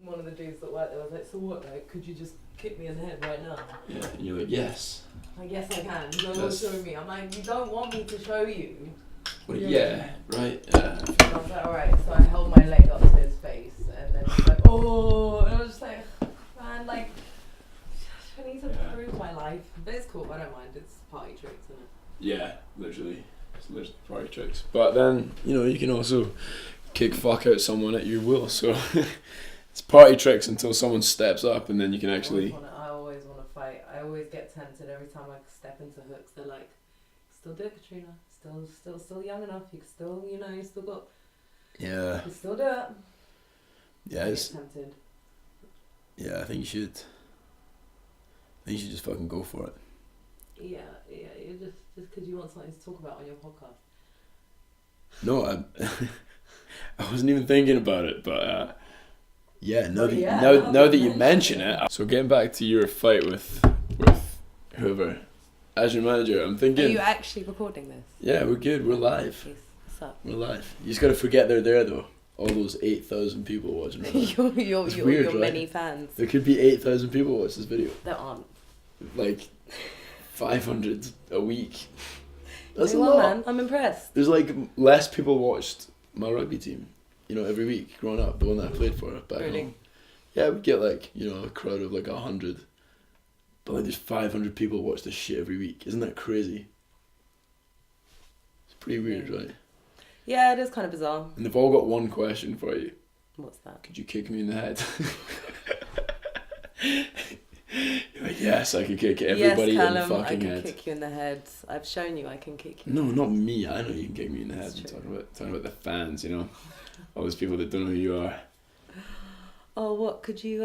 One of the dudes that worked there was like, so what, like, could you just kick me in the head right now? Yeah, and you're like, yes. Like, yes I can, you don't show me. I'm like, you don't want me to show you. Well, yeah, right, yeah. And I was like, alright, so I held my leg up to his face, and then he was like, oh, and I was just like, man, like, I need to prove my life. But it's cool, I don't mind, it's party tricks, isn't it? Yeah, literally. It's literally party tricks. But then, you know, you can also kick fuck out someone at your will, so it's party tricks until someone steps up and then you can actually... I always want to fight. I always get tempted every time I step into hooks. They're like, still do it, Katrina. Still young enough. You can still, you know, you still got... Yeah. You can still do it. Yeah, I get tempted. Yeah, I think you should. I think you should just fucking go for it. Yeah, you just because you want something to talk about on your podcast. No, I wasn't even thinking about it, but yeah, now that you mention it. So getting back to your fight with whoever, as your manager, I'm thinking... Are you actually recording this? Yeah, we're good, we're live. Yes. What's up? We're live. You just gotta forget they're there though. All those 8,000 people watching right now. your many fans. There could be 8,000 people watch this video. There aren't. Like 500 a week. That's a lot, lot. man. I'm impressed. There's like less people watched my rugby team, you know, every week growing up, the one that I played for back home. Yeah, we'd get like, you know, a crowd of like 100. But like there's 500 people watch this shit every week. Isn't that crazy? It's pretty weird, right? Yeah, it is kind of bizarre. And they've all got one question for you. What's that? Could you kick me in the head? You're like, yes, I can kick everybody Callum, in the fucking head. I can kick you in the head. I've shown you I can kick you. No, not me. I know you can kick me in the head. I'm talking about the fans, you know? All those people that don't know who you are. Oh, what? Could you,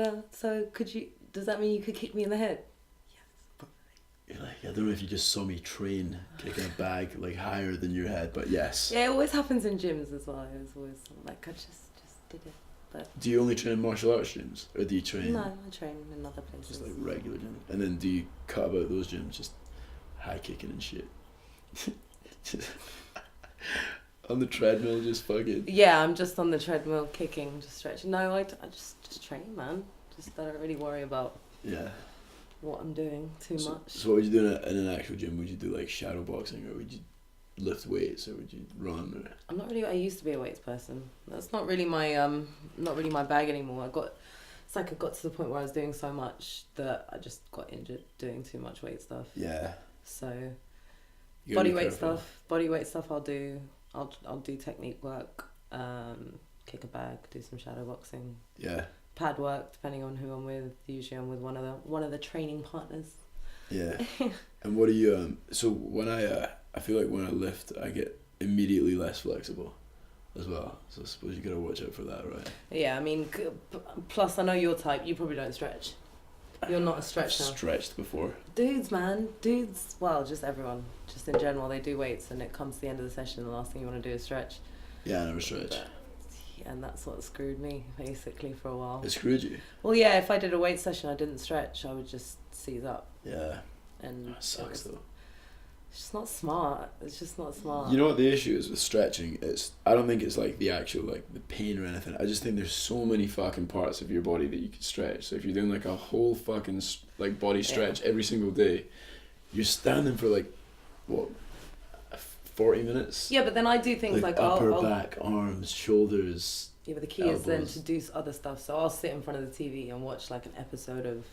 does that mean you could kick me in the head? You're like, I don't know if you just saw me train kicking a bag like higher than your head, but yes. Yeah, it always happens in gyms as well. It's always like I just did it. But do you only train in martial arts gyms, or do you train? No, I train in other places. Just like regular gyms, and then do you cut about those gyms, just high kicking and shit? On the treadmill, just fucking. Yeah, I'm just on the treadmill kicking, just stretching. No, I just train, man. Just I don't really worry about. Yeah. What I'm doing too much. So what would you do in an actual gym? Would you do like shadow boxing, or would you lift weights, or would you run? Or? I'm not really. I used to be a weights person. That's not really my bag anymore. It's like I got to the point where I was doing so much that I just got injured doing too much weight stuff. Yeah. So body weight stuff I'll do. I'll do technique work, kick a bag, do some shadow boxing. Yeah. Pad work, depending on who I'm with. Usually I'm with one of the training partners. Yeah. And what do you so when I feel like when I lift I get immediately less flexible as well, so I suppose you gotta watch out for that, right? Yeah, I mean, plus I know your type. You probably don't stretch. You're not a stretcher. I've stretched before. Dudes, Well, just everyone, just in general, they do weights, and it comes to the end of the session, the last thing you want to do is stretch. Yeah, I never stretch. And that's what screwed me, basically, for a while. It screwed you? Well, yeah, if I did a weight session, I didn't stretch, I would just seize up. Yeah. And that sucks, though. It's just not smart. It's just not smart. You know what the issue is with stretching? I don't think it's like the actual, like, the pain or anything. I just think there's so many fucking parts of your body that you can stretch. So if you're doing, like, a whole fucking, like, body stretch every single day, you're standing for, like, what, 40 minutes? Yeah, but then I do things like upper back, arms, shoulders. Yeah, but the key is then to do other stuff. So I'll sit in front of the TV and watch like an episode of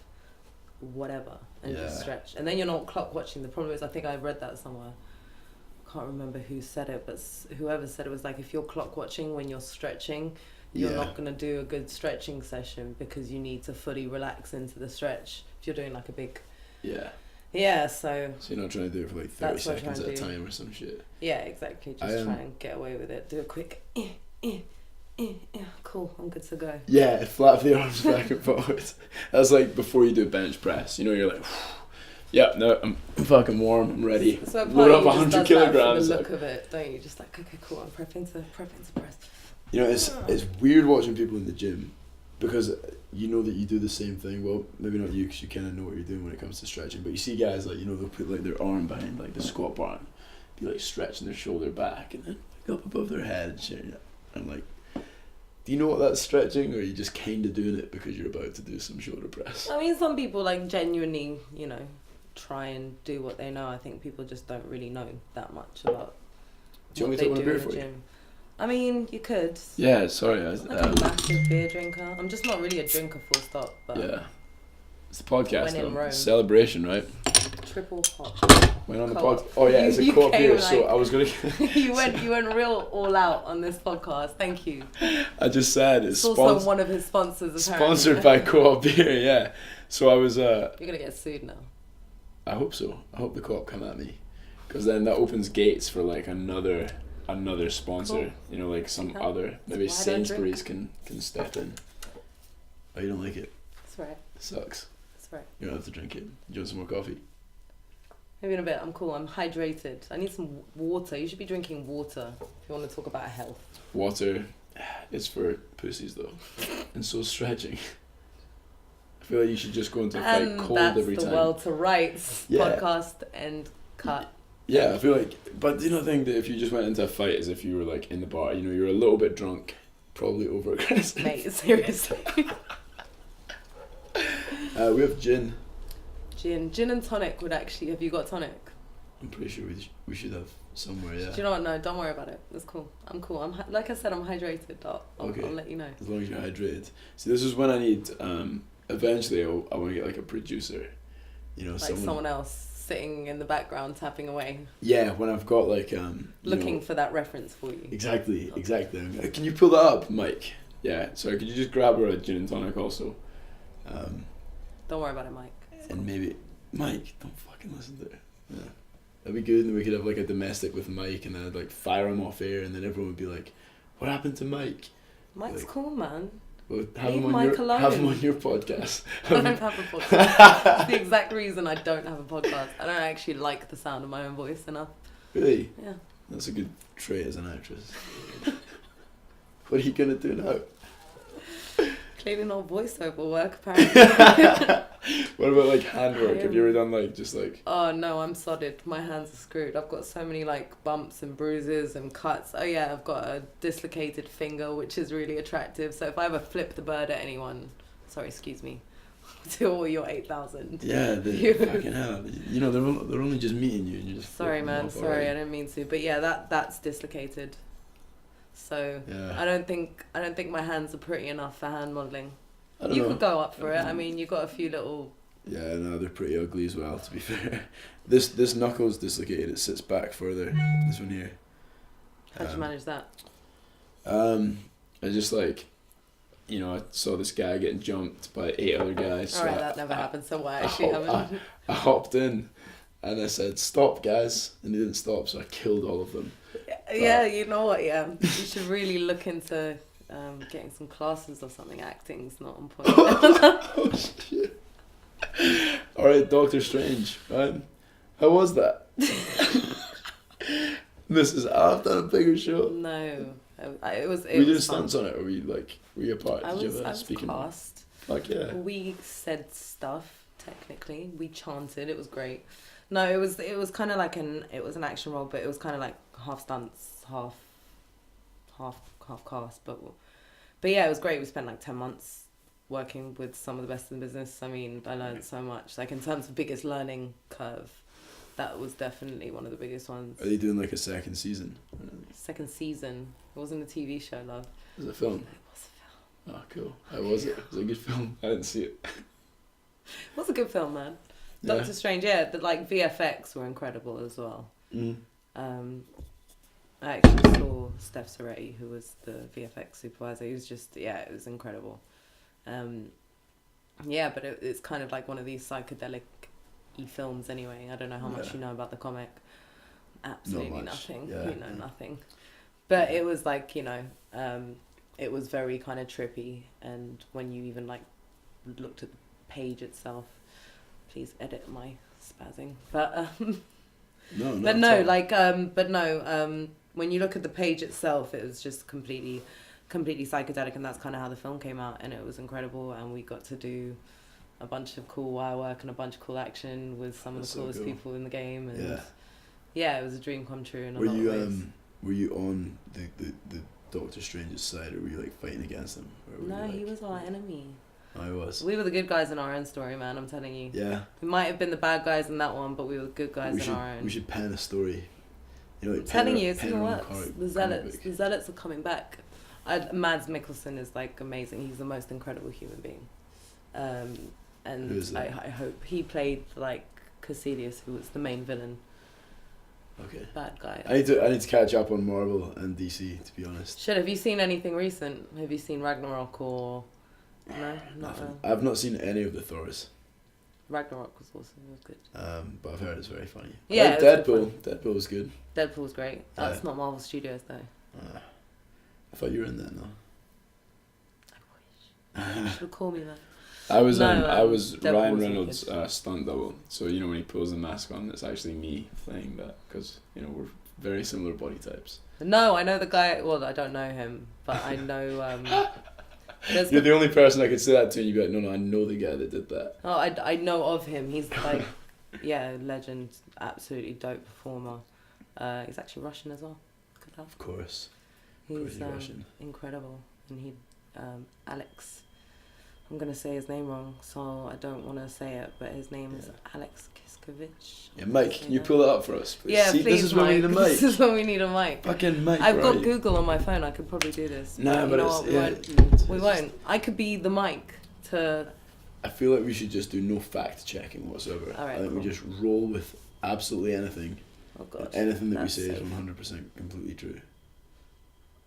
whatever and just stretch. And then you're not clock watching. The problem is, I think I read that somewhere. I can't remember who said it, but whoever said it was like, if you're clock watching when you're stretching, you're not going to do a good stretching session because you need to fully relax into the stretch. If you're doing like a big... Yeah, so you're not trying to do it for like 30 seconds at a time or some shit. Yeah, exactly. Just try and get away with it. Do a quick cool, I'm good to go. Yeah, flap the arms back and forward. That's like before you do bench press. You know, you're like, yeah, no, I'm fucking warm, I'm ready. So load up 100 kilograms. For the look of it, don't you? Just like, okay, cool, I'm prepping to press. You know, it's weird watching people in the gym because you know that you do the same thing. Well, maybe not you, because you kind of know what you're doing when it comes to stretching. But you see guys like, you know, they'll put like their arm behind like the squat bar, and be like stretching their shoulder back, and then like, up above their head and shit. I'm like, Do you know what that's stretching, or are you just kind of doing it because you're about to do some shoulder press? I mean, some people like genuinely, try and do what they know. I think people just don't really know that much about Do you want what me to they open a do beer in the for you? gym. I mean, you could. Yeah, sorry. I'm like a massive beer drinker. I'm just not really a drinker, full stop. But yeah. It's the podcast, when in though. Rome. Celebration, right? Triple hop. Went on the Co-op. pod. Oh yeah, it's a You co-op came beer. like- So I was gonna. you went real all out on this podcast. Thank you. I just said it's It's also one of his sponsors. Apparently. sponsored by Co-op Beer. Yeah. So I was. You're gonna get sued now. I hope so. I hope the Co-op come at me, because then that opens gates for like another sponsor. Cool. Like some Okay. other. Maybe That's why I don't Sainsbury's can step in. Oh, you don't like it? That's right. It sucks. That's right. You don't have to drink it. Do you want some more coffee? Maybe in a bit. I'm cool. I'm hydrated. I need some water. You should be drinking water if you want to talk about health. Water is for pussies though, and so stretching. I feel like you should just go into a fight And cold that's every the time. World to Rights podcast and cut. Yeah, I feel like, but do you not think that if you just went into a fight as if you were like in the bar, you're a little bit drunk, probably over aggressive. Mate, seriously. We have gin. Gin and tonic would actually. Have you got tonic? I'm pretty sure we should have somewhere. Yeah. Do you know what? No, don't worry about it. It's cool. I'm cool. Like I said, I'm hydrated. I'll let you know. As long as you're hydrated. See, this is when I need. Eventually, I want to get like a producer. Like someone else sitting in the background tapping away. Yeah, when I've got like looking for that reference for you. Exactly. Can you pull that up, Mike? Yeah. Sorry, could you just grab her a gin and tonic also? Don't worry about it, Mike. And maybe Mike, don't fucking listen to her. Yeah. That'd be good, and we could have like a domestic with Mike, and then I'd like fire him off air, and then everyone would be like, "What happened to Mike?" Mike's like, cool, man. Well, Leave Mike alone. Have him on your podcast. I don't have a podcast. That's the exact reason I don't have a podcast. I don't actually like the sound of my own voice enough. Really? Yeah. That's a good trait as an actress. What are you gonna do now? Clearly not voiceover work, apparently. What about like handwork? Have you ever done like just like? Oh no, I'm sodded. My hands are screwed. I've got so many like bumps and bruises and cuts. Oh yeah, I've got a dislocated finger, which is really attractive. So if I ever flip the bird at anyone, sorry, excuse me, to all your 8,000. Yeah, fucking hell. They're only just meeting you, and you're just. Sorry, man. Sorry, I didn't mean to. But yeah, that's dislocated. So yeah. I don't think my hands are pretty enough for hand modelling. You could go up for it. I mean, you got a few little. Yeah, no, they're pretty ugly as well. To be fair, this knuckle's dislocated. It sits back further. This one here. How'd you manage that? I just like, I saw this guy getting jumped by 8 other guys. Alright, that never happened. So what? Actually, haven't. I hopped in, and I said, "Stop, guys!" and they didn't stop, so I killed all of them. Yeah, you know what? Yeah, you should really look into getting some classes or something. Acting's not on point. Oh shit! All right, Doctor Strange. Right? How was that? I've done a bigger show. No, it was. Were you doing fun. stunts on it, or were you a part? I Did you was have a speaking? cast. Fuck yeah. We said stuff. Technically, we chanted. It was great. No, it was kind of like an action role, but it was kind of like half stunts, half cast. But yeah, it was great. We spent like 10 months working with some of the best in the business. I mean, I learned so much. Like in terms of biggest learning curve, that was definitely one of the biggest ones. Are they doing like a second season? Second season. It wasn't a TV show, love. Was it a film? It was a film. Oh, cool. How was it? Was it a good film? I didn't see it. It was a good film, man. Yeah. Doctor Strange, yeah. The like VFX were incredible as well. Mm. I actually saw Steph Soretti, who was the VFX supervisor. He was just, it was incredible. Yeah, but it's kind of like one of these psychedelic-y films anyway. I don't know how much you know about the comic. Absolutely nothing. Yeah. You know, nothing. But it was like, it was very kind of trippy. And when you even like looked at the page itself, please edit my spazzing. But when you look at the page itself, it was just completely psychedelic, and that's kind of how the film came out, and it was incredible. And we got to do a bunch of cool wire work and a bunch of cool action with some of the coolest people in the game, and it was a dream come true in a lot of ways. Were you on the Doctor Strange's side, or were you like fighting against him? Or were No, you, like, he was our enemy. I was. We were the good guys in our own story, man. I'm telling you. Yeah. We might have been the bad guys in that one, but we were the good guys in our own. We should pen a story. You know, like I'm telling you, it's pen gonna our own work. The Zealots are coming back. Mads Mikkelsen is like amazing. He's the most incredible human being. And Who is I that? hope he played like Cassilius, who was the main villain. Okay. Bad guy. I need to catch up on Marvel and DC, to be honest. Shit, have you seen anything recent? Have you seen Ragnarok or no? Nothing. I've not seen any of the Thors. Ragnarok was awesome. It was good. But I've heard it's very funny. Yeah, I like Deadpool. Deadpool was good. Deadpool was great. That's not Marvel Studios though. I thought you were in that now. I wish. Should call me man. I was Deadpool Ryan was Reynolds' wicked. stunt double. So you know when he pulls the mask on, it's actually me playing that because you know we're very similar body types. No, I know the guy. Well, I don't know him, but I know. You're the only person I could say that to, and you'd be like, no, I know the guy that did that. Oh, I know of him. He's like, yeah, legend, absolutely dope performer. He's actually Russian as well. Of course. He's Russian. incredible, and he, Alex. I'm gonna say his name wrong, so I don't want to say it. But his name is Alex Kiskovich. Yeah, Mike, can you pull it up for us, please? Yeah, See, please, this is when we need a mic. This is when we need a mic. Fucking mic. I've got right? Google on my phone. I could probably do this. Nah, you but know it's what? We won't. I could be the mic to. I feel like we should just do no fact checking whatsoever. All right, I think we cool. just roll with absolutely anything. Oh god. Anything that we That's say is safe. 100% completely true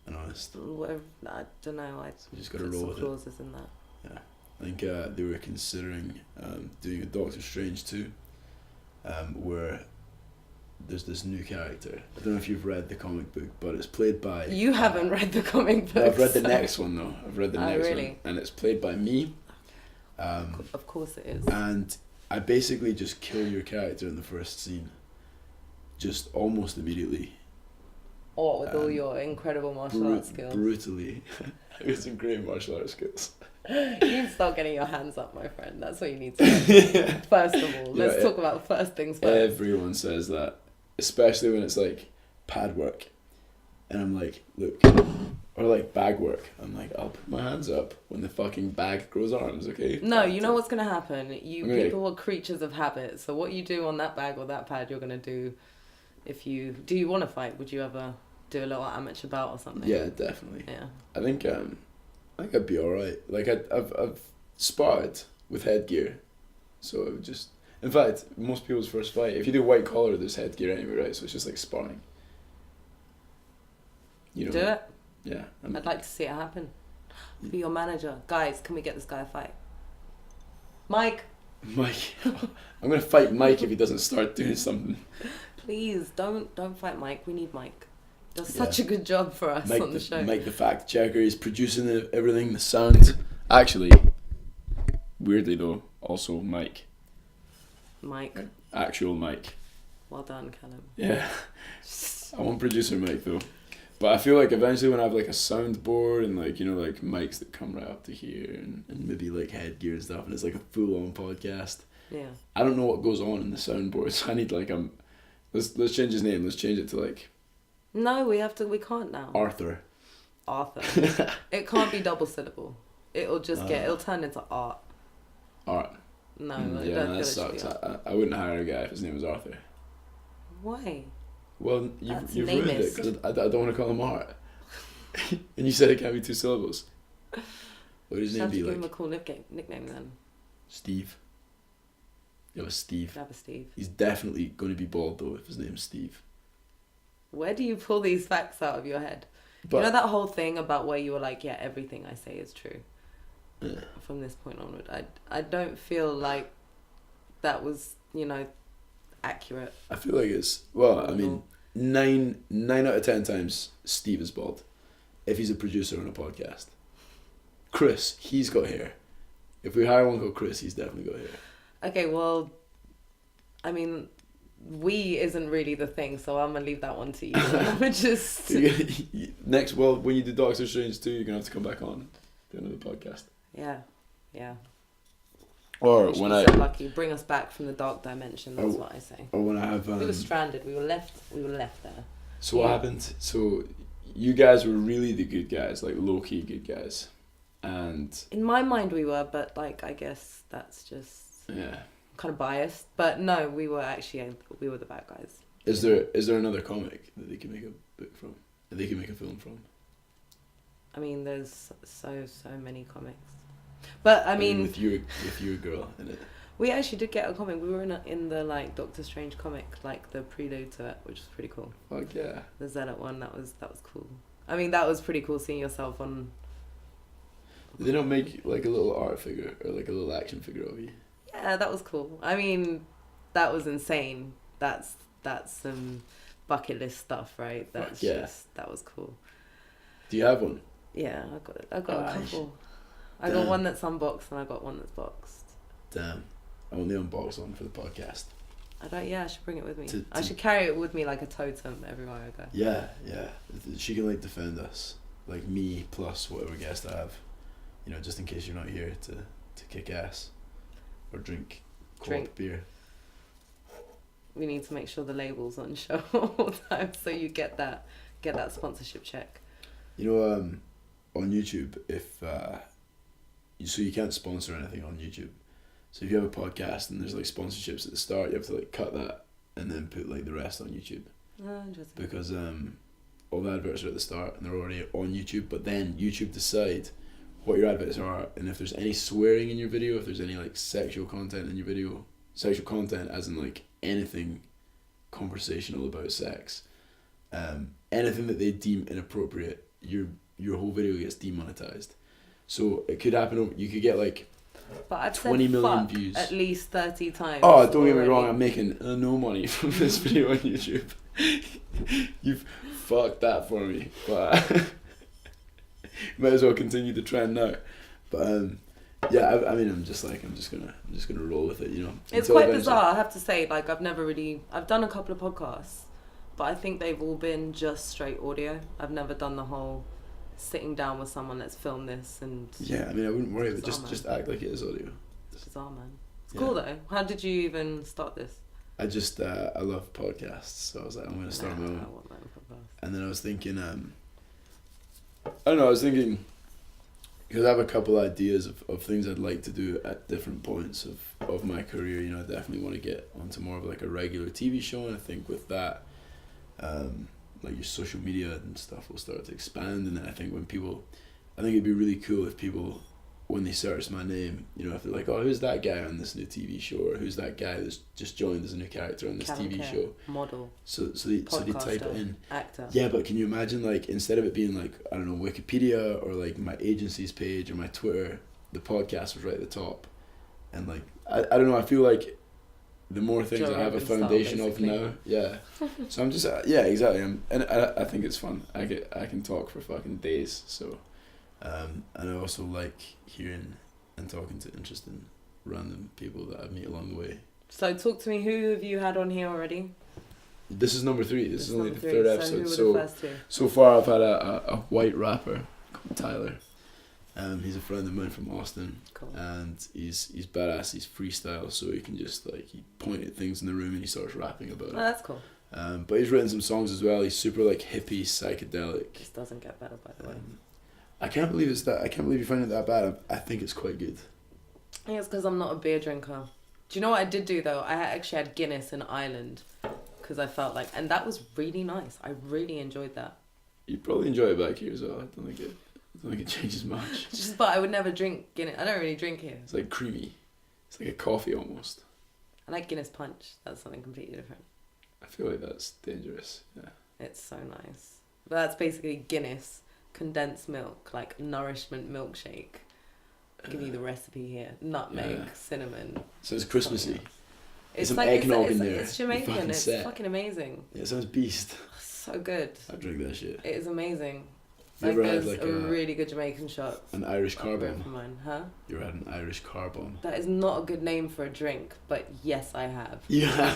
and honest. Whatever, I don't know. I We just gotta put roll some with it. clauses in that. Yeah, I think they were considering doing a Doctor Strange 2, where there's this new character. I don't know if you've read the comic book, but it's played by. You haven't read the comic book. No, I've read the so- next one though. I've read the Oh, next really? one, and it's played by me. Of course it is. And I basically just kill your character in the first scene, just almost immediately. Or with all your incredible martial arts skills. Brutally. I got some great martial arts skills. You need to start getting your hands up, my friend. That's what you need to do. First of all, let's talk about first things first. Everyone says that, especially when it's like pad work, and I'm like, look, or like bag work. I'm like, I'll put my hands up when the fucking bag grows arms, okay? No, you know what's gonna happen. Okay. People are creatures of habit. So what you do on that bag or that pad, you're gonna do. If you want to fight, would you ever do a little amateur bout or something? Yeah, definitely. Yeah. I think I'd be alright. Like I've sparred with headgear, so it would just. In fact, most people's first fight, if you do white collar, there's headgear anyway, right? So it's just like sparring. You know. Do it. Yeah. I'd like to see it happen. Be your manager, guys. Can we get this guy a fight? Mike, I'm gonna fight Mike if he doesn't start doing something. please don't fight Mike. We need Mike. Does such a good job for us Mike on the show. Mike the fact checker, he's producing everything, the sound. Actually, weirdly though, also Mike. Actual Mike. Well done, Callum. Yeah. I want producer Mike though. But I feel like eventually when I have like a soundboard and like, you know, like mics that come right up to here and maybe like headgear and stuff and it's like a full on podcast. Yeah. I don't know what goes on in the soundboard, so I need like let's change his name, let's change it to like No, we can't now. Arthur. It can't be double syllable. It'll turn into art. Art. No, that sucks. I wouldn't hire a guy if his name was Arthur. Why? Well, That's you've ruined it because I don't want to call him Art. And you said it can't be 2 syllables. What would his name be give like? him a cool nickname then. Steve. Yeah, Steve. Have a Steve. He's definitely going to be bald though if his name's Steve. Where do you pull these facts out of your head? But, you know that whole thing about where you were like, yeah, everything I say is true. Yeah. From this point onward, I don't feel like that was, accurate. I feel like it's I mean 9 out of 10 times Steve is bald if he's a producer on a podcast. Chris, he's got hair. If we hire one called Chris, he's definitely got hair. Okay, well, I mean, we isn't really the thing, so I'm gonna leave that one to you. We're just when you do Doctor Strange 2, you're gonna have to come back on do another podcast. Yeah. Or we when be I so lucky, bring us back from the dark dimension. That's what I say. Or when I have we were stranded. We were left there. So what happened? So you guys were really the good guys, like low key good guys, and in my mind we were, but like I guess that's just kind of biased. But no, we were the bad guys. Is there another comic that they can make a book from? That they can make a film from? I mean, there's so many comics, but I mean with your girl in it. We actually did get a comic. We were in the like Doctor Strange comic, like the prelude to it, which was pretty cool. Fuck yeah. The Zealot one, that was cool. I mean, that was pretty cool seeing yourself on. Did they not make like a little art figure or like a little action figure of you? Yeah, that was cool. I mean, that was insane. That's some bucket list stuff, right? That's just that was cool. Do you have one? Yeah, I got a couple. I got one that's unboxed and I got one that's boxed. Damn. I want the unboxed one for the podcast. I should bring it with me. I should carry it with me like a totem everywhere I go. Yeah. She can like defend us. Like me plus whatever guest I have. You know, just in case you're not here to kick ass. Or drink beer. We need to make sure the label's on show all the time so you get that sponsorship check. You know, on YouTube, so you can't sponsor anything on YouTube. So if you have a podcast and there's like sponsorships at the start, you have to like cut that and then put like the rest on YouTube. Oh, interesting. Because all the adverts are at the start and they're already on YouTube, but then YouTube decide what your adverts are, and if there's any swearing in your video, if there's any like sexual content in your video, sexual content as in like anything conversational about sex, anything that they deem inappropriate, your whole video gets demonetized. So it could happen. You could get like 20 million views at least 30 times. Oh, don't get me wrong. I'm making no money from this video on YouTube. You've fucked that for me, but might as well continue the trend now. But yeah, I mean, I'm just gonna roll with it, you know. It's quite bizarre, I have to say. Like, I've done a couple of podcasts, but I think they've all been just straight audio. I've never done the whole sitting down with someone, let's film this and. Yeah, I mean, I wouldn't worry, but just act like it is audio. It's bizarre, man. It's cool though. How did you even start this? I just I love podcasts, so I was like, I'm gonna start my own. I want my own podcast. And then I was thinking, because I have a couple ideas of things I'd like to do at different points of my career. You know, I definitely want to get onto more of like a regular TV show, and I think with that, like your social media and stuff will start to expand. And then I think it'd be really cool if people, when they search my name, you know, if they're like, oh, who's that guy on this new TV show, or who's that guy that's just joined as a new character on this Callum TV Kerr, show, model, so they type it in, actor. Yeah, but can you imagine, like, instead of it being like, I don't know, Wikipedia or like my agency's page or my Twitter, the podcast was right at the top, and like I don't know, I feel like the more things I have a foundation of now, yeah. So I'm just exactly. And I think it's fun. I can talk for fucking days. So, and I also like hearing and talking to interesting random people that I meet along the way. So talk to me. Who have you had on here already? This is number 3. This is only the 3rd So episode. who were the first two? So far I've had a white rapper called Tyler. He's a friend of mine from Austin, cool. And he's badass. He's freestyle, so he can just like he point at things in the room and he starts rapping about it. Oh, that's cool. But he's written some songs as well. He's super like hippie, psychedelic. This doesn't get better, by the way. I can't believe I can't believe you find it that bad. I think it's quite good. I think it's because I'm not a beer drinker. Do you know what I did do though? I actually had Guinness in Ireland because I felt like, and that was really nice. I really enjoyed that. You'd probably enjoy it back here as well. I don't think it changes much. But I would never drink Guinness. I don't really drink here. It's like creamy. It's like a coffee almost. I like Guinness Punch. That's something completely different. I feel like that's dangerous. Yeah. It's so nice. But that's basically Guinness, condensed milk, like nourishment milkshake. I'll give you the recipe here. Nutmeg, cinnamon. So it's Christmassy. It's some like eggnog in there. It's Jamaican. It's fucking amazing. Yeah, it sounds beast. So good. I drink that shit. It is amazing. Like there's a really good Jamaican shop. An Irish car bomb. Mine, huh? You ever had an Irish car bomb? That is not a good name for a drink, but yes, I have. Yeah.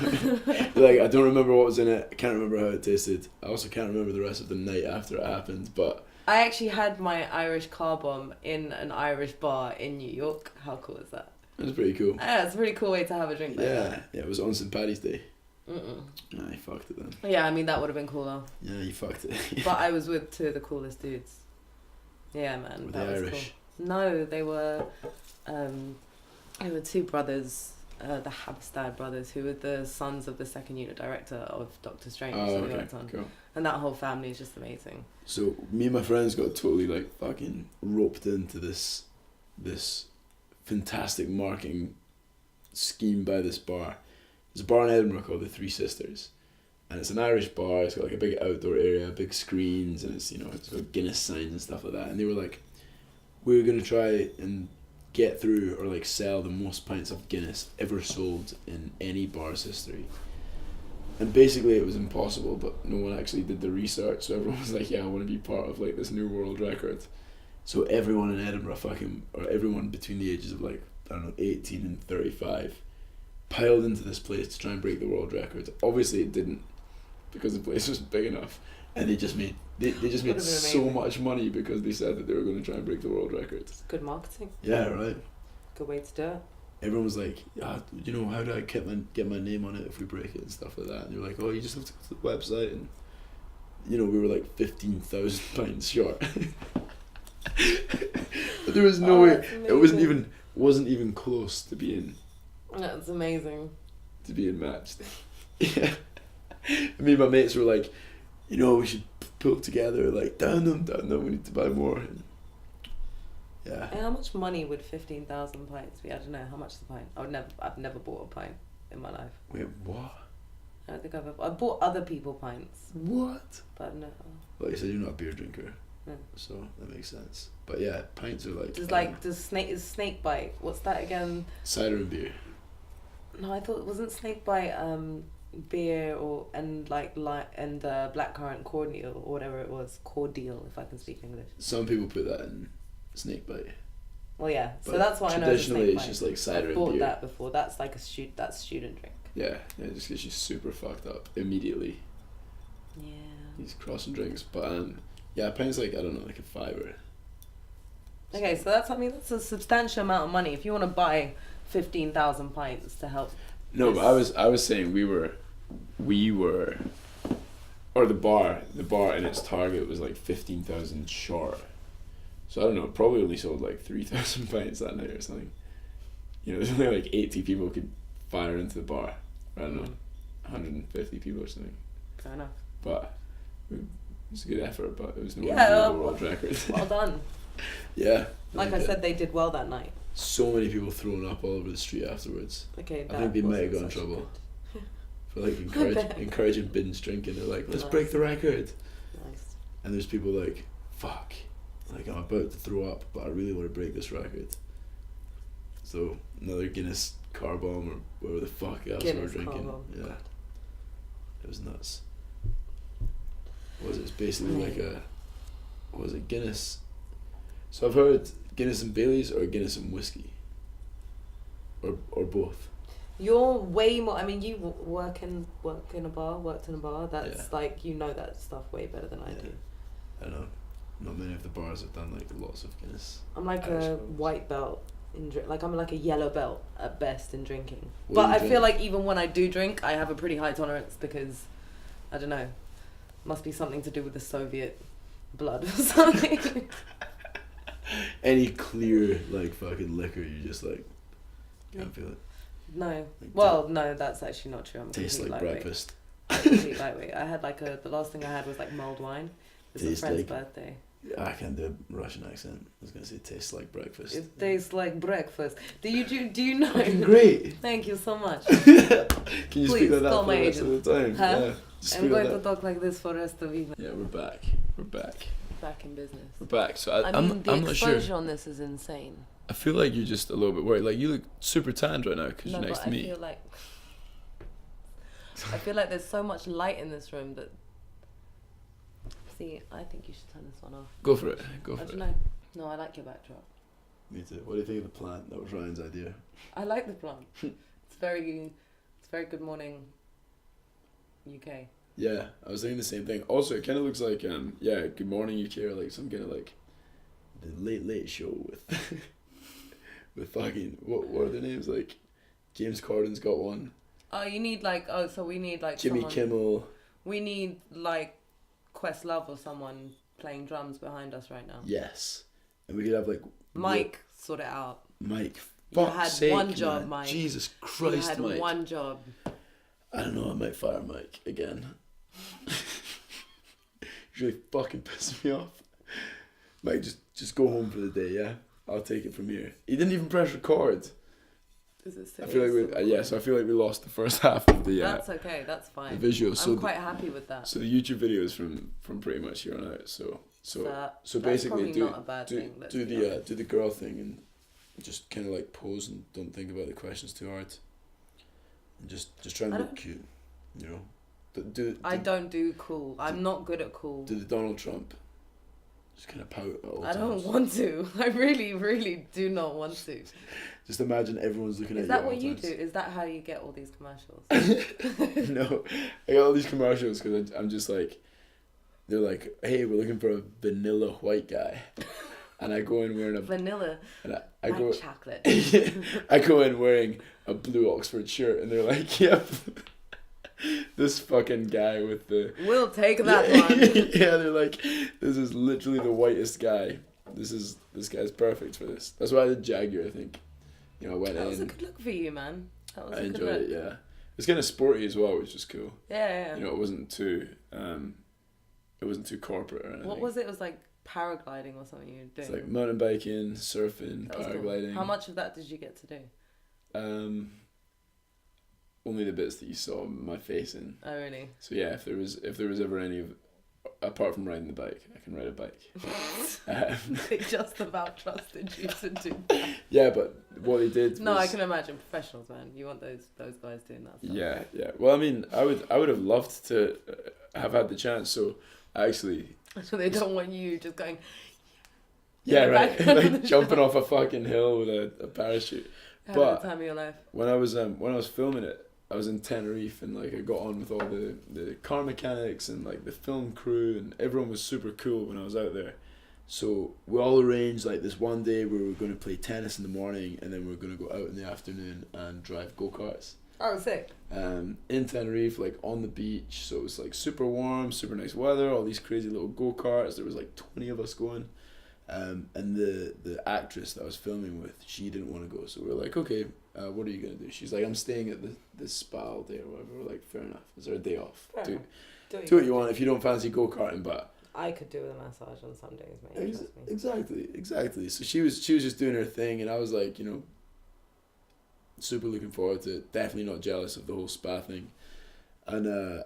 Like, I don't remember what was in it. I can't remember how it tasted. I also can't remember the rest of the night after it happened, but... I actually had my Irish car bomb in an Irish bar in New York. How cool is that? That's pretty cool. Yeah, it's a pretty cool way to have a drink like that. Yeah, it was on St. Paddy's Day. Nah, you fucked it then. Yeah, I mean, that would have been cooler. Yeah, you fucked it. But I was with two of the coolest dudes. Yeah, man. Were that they was Irish? Cool. No, they were two brothers, the Habstad brothers, who were the sons of the second unit director of Doctor Strange. Oh, okay, cool. And that whole family is just amazing. So me and my friends got totally like fucking roped into this fantastic marketing scheme by this bar. There's a bar in Edinburgh called the Three Sisters, and it's an Irish bar. It's got like a big outdoor area, big screens, and it's it's got Guinness signs and stuff like that. And they were like, we're gonna try and get through or like sell the most pints of Guinness ever sold in any bar's history. And basically it was impossible, but no one actually did the research, so everyone was like, yeah, I want to be part of like this new world record. So everyone in Edinburgh or everyone between the ages of like, I don't know, 18 and 35 piled into this place to try and break the world record. Obviously it didn't, because the place was big enough, and they just made so much money because they said that they were going to try and break the world record. It's good marketing. Yeah, right. Good way to do it. Everyone was like, how do I get my name on it if we break it and stuff like that? And they were like, oh, you just have to go to the website, and we were like 15,000 pints short. But there was no way. It wasn't even close to being. That's amazing. To being matched. Yeah. Me and my mates were like, we should pull together, like, down them, we need to buy more. And yeah. And how much money would 15,000 pints be? I don't know, how much is a pint? I've never bought a pint in my life. Wait, what? I don't think I've bought other people pints. What? But no. Well, you said you're not a beer drinker. No. So that makes sense. But yeah, pints are like... Is snake bite, what's that again? Cider and beer. No, I thought, wasn't snake bite beer and blackcurrant cordial or whatever it was, cordial if I can speak English. Some people put that in snake bite. Well, yeah, but so that's what I know. Traditionally, it's just like cider and beer. I've bought that before. That's like that's student drink. Yeah, it just gets you super fucked up immediately. Yeah. These crossing drinks, but yeah, pints like, I don't know, like a $5. Okay, so that's a substantial amount of money if you want to buy 15,000 pints to help. No, but I was saying we were, or the bar in its target was like 15,000 short. So I don't know, probably only sold like 3,000 pints that night or something. There's only like 80 people could fire into the bar. I don't know, 150 people or something. Fair enough. But it was a good effort, but it was no world record. Well done. Yeah. Like I said, they did well that night. So many people throwing up all over the street afterwards. Okay, I think they might have got in trouble for like encouraging binge drinking. They're like, let's break the record. Nice. And there's people like, fuck, like I'm about to throw up, but I really want to break this record. So another Guinness car bomb or whatever the fuck else we were drinking. Yeah, God. It was nuts. It's basically like Guinness. So I've heard Guinness and Baileys or Guinness and whiskey, or both. You're way more. I mean, you worked in a bar. That's like that stuff way better than I do. I know. Not many of the bars have done like lots of Guinness. I'm like a white belt in I'm like a yellow belt at best in drinking. What but I feel like even when I do drink, I have a pretty high tolerance because I don't know. Must be something to do with the Soviet blood or something. Any clear like fucking liquor, you just like can't feel it. No. No, that's actually not true. I'm tastes like lightweight. Breakfast. Complete lightweight. I had the last thing I had was like mulled wine. It was a friend's birthday. I can't do a Russian accent. I was gonna say tastes like breakfast. It tastes like breakfast. Do you know? Fucking great. Thank you so much. Can you speak like that call for my the rest agent. of the time? Huh? Yeah. I'm going to talk like this for the rest of the evening. Yeah, we're back. Back in business. We're back. So I'm the not sure. exposure on this is insane. I feel like you're just a little bit worried. Like you look super tanned right now because you're next to me. I feel like there's so much light in this room that. See, I think you should turn this one off. Go for it. I don't know. No, I like your backdrop. Me too. What do you think of the plant? That was Ryan's idea. I like the plant. It's very Good Morning UK. Yeah, I was thinking the same thing. Also, it kind of looks like Good Morning UK or like some kind of like the Late Show with with fucking what are their names, like James Corden's got one. Oh, you need like so we need like Jimmy Kimmel. We need like Questlove or someone playing drums behind us right now. Yes, and we could have like Mike sort it out. Mike, you had one job, man. Mike. Jesus Christ, Mike. You had one job. I don't know. I might fire Mike again. He's really fucking pissing me off. Mike, just go home for the day. Yeah, I'll take it from here. He didn't even press record. I feel like so I feel like we lost the first half of the. That's okay. That's fine. The visual. So I'm quite happy with that. So the YouTube video is from pretty much here on out. So basically do the girl thing and just kind of like pose and don't think about the questions too hard. And just try and look cute, you know. I don't do cool. I'm not good at cool. Do the Donald Trump. Just kind of pout at all I times. don't want to. I really, really do not want to. Just imagine everyone's looking at you. Is that what you do? Is that how you get all these commercials? No, I got all these commercials because I'm just like, they're like, hey, we're looking for a vanilla white guy, and I go in wearing a vanilla. And I go chocolate. I go in wearing a blue Oxford shirt, and they're like, yep. This fucking guy with the... We'll take that one. Yeah, they're like, this is literally the whitest guy. This guy's perfect for this. That's why I did Jaguar, I think. You know, I went in. That was a good look for you, man. That was I a good enjoyed look. it, yeah. It's kind of sporty as well, which was cool. Yeah. You know, it wasn't too corporate or anything. What was it? It was like paragliding or something you were doing. It's like mountain biking, surfing, paragliding. Cool. How much of that did you get to do? Only the bits that you saw my face in. Oh really? So yeah, if there was ever any of, apart from riding the bike, I can ride a bike. They just about trusted you to do that. Yeah, but what they did. No, I can imagine professionals, man. You want those guys doing that stuff. Yeah. Well, I mean, I would have loved to have had the chance. So actually. So they don't want you just going. Yeah, right. Like jumping off a fucking hill with a parachute. Having the time of your life. When I was filming it, I was in Tenerife and like I got on with all the car mechanics and like the film crew and everyone was super cool when I was out there. So we all arranged like this one day where we were going to play tennis in the morning and then we were going to go out in the afternoon and drive go-karts. Oh, sick. In Tenerife, like on the beach, so it was like super warm, super nice weather, all these crazy little go-karts. There was like 20 of us going. And the actress that I was filming with, she didn't want to go, so we were like, okay, what are you gonna do? She's like, I'm staying at this spa all day or whatever. We're like, fair enough. Is there a day off? Do what you want if you don't fancy go-karting, but I could do with a massage on some days, mate. Exactly. So she was just doing her thing, and I was like, you know, super looking forward to it. Definitely not jealous of the whole spa thing. And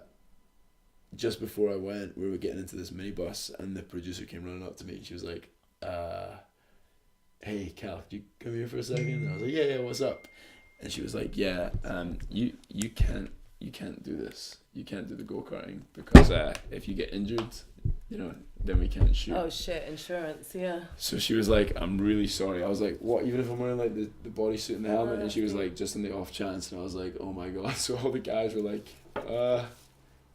just before I went, we were getting into this minibus, and the producer came running up to me, and she was like, hey Cal, could you come here for a second? And I was like, yeah, what's up? And she was like, yeah, you can't do this. You can't do the go-karting because if you get injured, you know, then we can't shoot. Oh shit, insurance, yeah. So she was like, I'm really sorry. I was like, what, even if I'm wearing like the bodysuit and the helmet? And she was like, just in the off chance. And I was like, oh my god. So all the guys were like,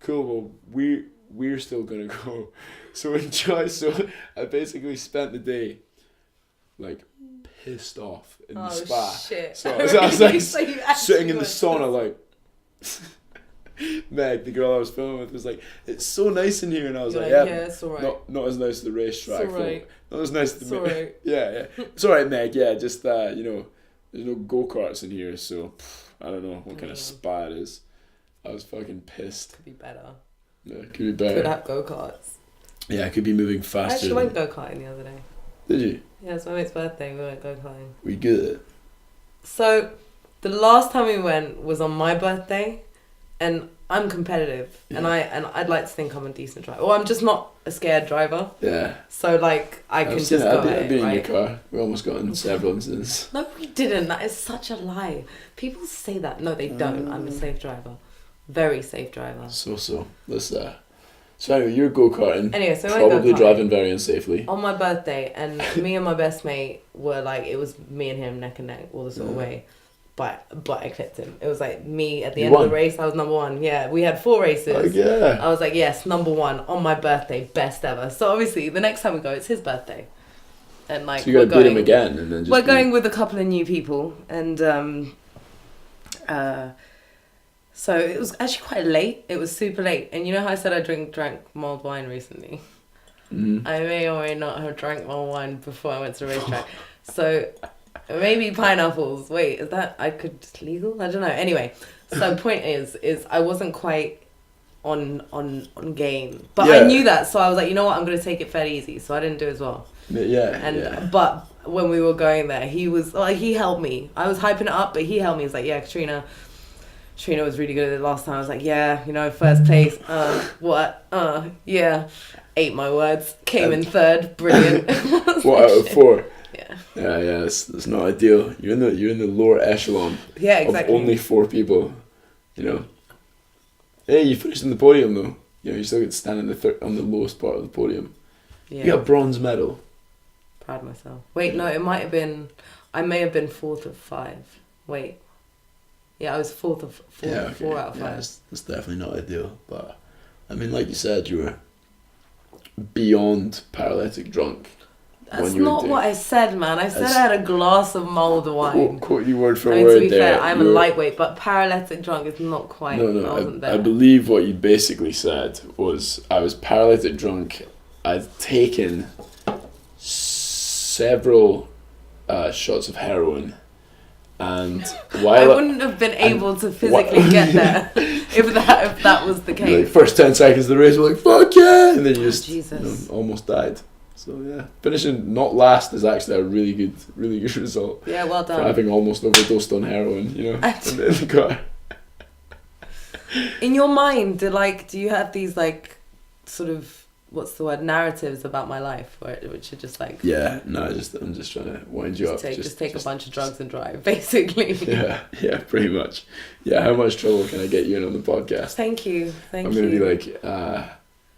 cool, well we're still gonna go. So enjoy. So I basically spent the day like pissed off in the spa. Shit. So I was like sitting in the sauna like Meg, the girl I was filming with, was like, it's so nice in here, and I was like, yeah, it's alright. Not as nice as the racetrack. It's alright. Not as nice as the alright. Yeah. It's alright, Meg, yeah, just you know, there's no go-karts in here, so I don't know what kind of spa it is. I was fucking pissed. Could be better. Yeah, could be better. Could have go-karts. Yeah, I could be moving faster. I actually went go-karting the other day. Did you? Yeah, it's my mate's birthday, we went go-karting. Were you good at it? So, the last time we went was on my birthday, and I'm competitive, and I'd like to think I'm a decent driver. Well, I'm just not a scared driver. Yeah. So like I can just go. I've been in your car. We almost got in several incidents. No, we didn't. That is such a lie. People say that. No, they don't. I'm a safe driver. Very safe driver. So let's So anyway, you're go-karting. Anyway, so probably driving very unsafely. On my birthday, and me and my best mate were like, it was me and him neck and neck all the sort of way. But I clipped him. It was like me at the end of the race. I was number one. Yeah, we had 4 races. Oh, yeah. I was like, yes, number one on my birthday, best ever. So obviously, the next time we go, it's his birthday, and like so you got to beat him again, and then just we're going with a couple of new people, and So it was actually quite late. It was super late. And you know how I said I drank mulled wine recently? Mm-hmm. I may or may not have drank mulled wine before I went to the racetrack. So maybe pineapples. Wait, is that it's legal? I don't know. Anyway, so point is I wasn't quite on game. But I knew that, so I was like, you know what, I'm gonna take it fairly easzy. So I didn't do as well. But when we were going there, he was like, he helped me. I was hyping it up, but he helped me. He was like, yeah, Katrina was really good at it last time. I was like, yeah, first place. Yeah. Ate my words. Came in third. Brilliant. What out of 4? Yeah. Yeah. That's not ideal. You're in the lower echelon. Yeah, exactly. Of only 4 people. Hey, you finished in the podium though. You still get to stand on the lowest part of the podium. Yeah. You got a bronze medal. Proud of myself. Wait, no, it might have been. I may have been 4th of 5. Wait. Yeah, I was 4th of 4. Yeah, okay. 4 out of 5. Yeah, that's definitely not ideal. But I mean, like you said, you were beyond paralytic drunk. That's not what I said, man. I said I had a glass of mulled wine. Quote you word for word. To be fair, I'm a lightweight, but paralytic drunk is not quite. No. I wasn't there. I believe what you basically said was I was paralytic drunk. I'd taken several shots of heroin, and while I wouldn't have been able to physically get there if that was the case. Like first 10 seconds of the race, we're like, fuck yeah, and then you just almost died. So yeah, finishing not last is actually a really good result. Yeah, well done. For having almost overdosed on heroin, in the car. In your mind, do you have these sort of, what's the word, narratives about my life, which are just like... Yeah, no, I'm just trying to wind you up. Just take a bunch of drugs and drive, basically. Yeah, pretty much. Yeah, how much trouble can I get you in on the podcast? Thank you. I'm going to be like,